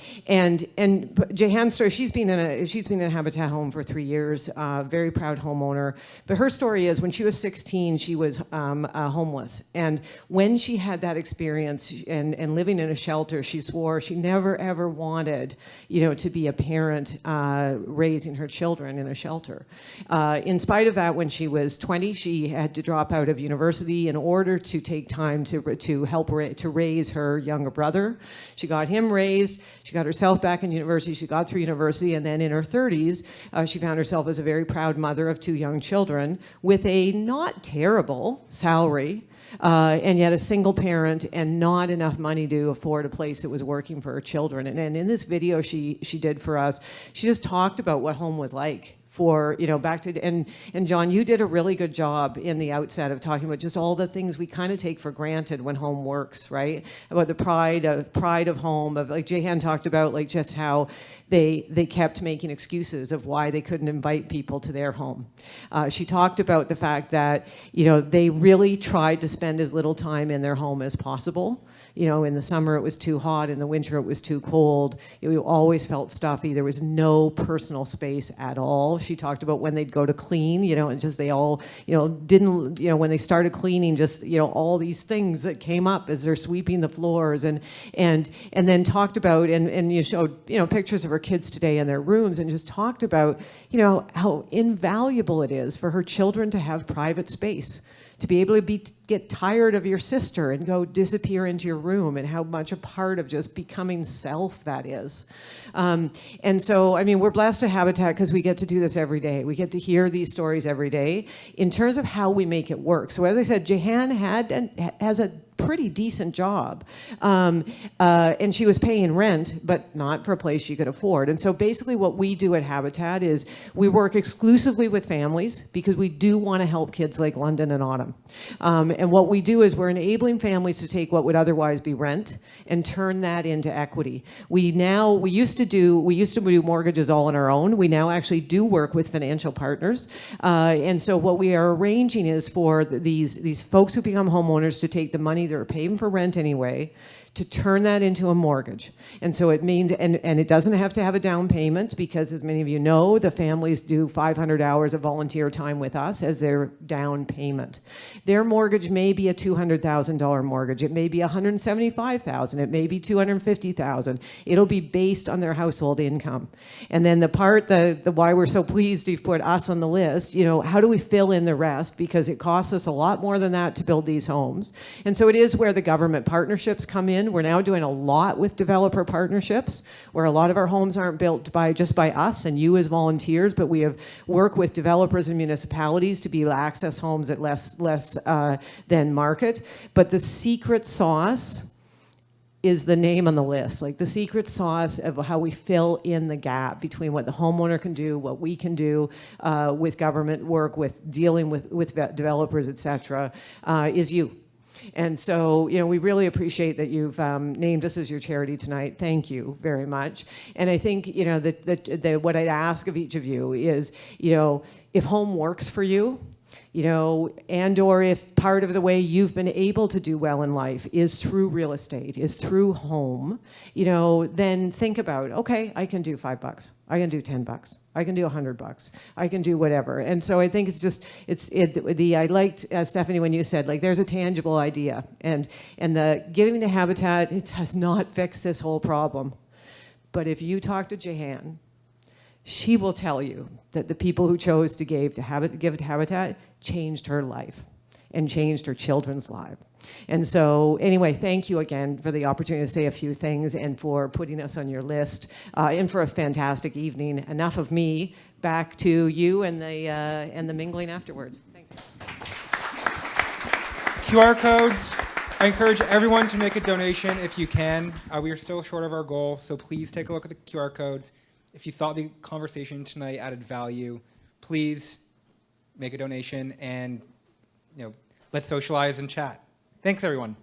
Jehan's story, she's been in a Habitat home for 3 years, very proud homeowner. But her story is when she was 16, she was homeless. And when she had that experience and living in a shelter, she swore she never ever wanted, to be a parent raising her children in a shelter. In spite of that, when she was 20, she had to drop out of university in order to take time to help to raise her younger brother. She got him raised. She got herself back in university. She got through university, and then in her 30s, she found herself as a very proud mother of 2 young children with a not terrible salary, and yet a single parent and not enough money to afford a place that was working for her children. And in this video she did for us, she just talked about what home was like for, back to, and John, you did a really good job in the outset of talking about just all the things we kind of take for granted when home works, right? About the pride of home, of like Jehan talked about, like just how they kept making excuses of why they couldn't invite people to their home. She talked about the fact that, they really tried to spend as little time in their home as possible. In the summer it was too hot, in the winter it was too cold. We always felt stuffy. There was no personal space at all. She talked about when they'd go to clean, and just they all, didn't, when they started cleaning, just, all these things that came up as they're sweeping the floors, and then talked about, and you showed, pictures of her kids today in their rooms, and just talked about, how invaluable it is for her children to have private space, to be able to get tired of your sister and go disappear into your room, and how much a part of just becoming self that is. And so, I mean, we're blessed to Habitat because we get to do this every day. We get to hear these stories every day in terms of how we make it work. So as I said, Jehan has a pretty decent job. And she was paying rent, but not for a place she could afford. And so basically what we do at Habitat is we work exclusively with families because we do want to help kids like London and Autumn. And what we do is we're enabling families to take what would otherwise be rent and turn that into equity. We used to do mortgages all on our own. We now actually do work with financial partners. And so what we are arranging is for these folks who become homeowners to take the money they're paying for rent anyway, to turn that into a mortgage. And so it means, and it doesn't have to have a down payment because, as many of you know, the families do 500 hours of volunteer time with us as their down payment. Their mortgage may be a $200,000 mortgage. It may be $175,000. It may be $250,000. It'll be based on their household income. And then the part, the why we're so pleased you've put us on the list, you know, how do we fill in the rest? Because it costs us a lot more than that to build these homes. And so it is where the government partnerships come in. We're now doing a lot with developer partnerships, where a lot of our homes aren't built just by us and you as volunteers, but we have worked with developers and municipalities to be able to access homes at less than market. But the secret sauce is the name on the list, like the secret sauce of how we fill in the gap between what the homeowner can do, what we can do with government work, with dealing with developers, et cetera, is you. And so, you know, we really appreciate that you've named us as your charity tonight. Thank you very much. And I think, you know, what I'd ask of each of you is, you know, if home works for you, you know, and or if part of the way you've been able to do well in life is through real estate, is through home, you know, then think about, okay, I can do $5. I can do $10. I can do $100. I can do whatever. And so I think it's just, I liked, Stephanie, when you said, like, there's a tangible idea. And the giving to Habitat, it does not fix this whole problem. But if you talk to Jehan, she will tell you that the people who chose to give to Habitat changed her life and changed her children's lives. And so anyway, thank you again for the opportunity to say a few things and for putting us on your list and for a fantastic evening. Enough of me, back to you and the mingling afterwards. Thanks. QR codes. I encourage everyone to make a donation if you can. We are still short of our goal, so please take a look at the QR codes. If you thought the conversation tonight added value, please make a donation and, you know, let's socialize and chat. Thanks, everyone.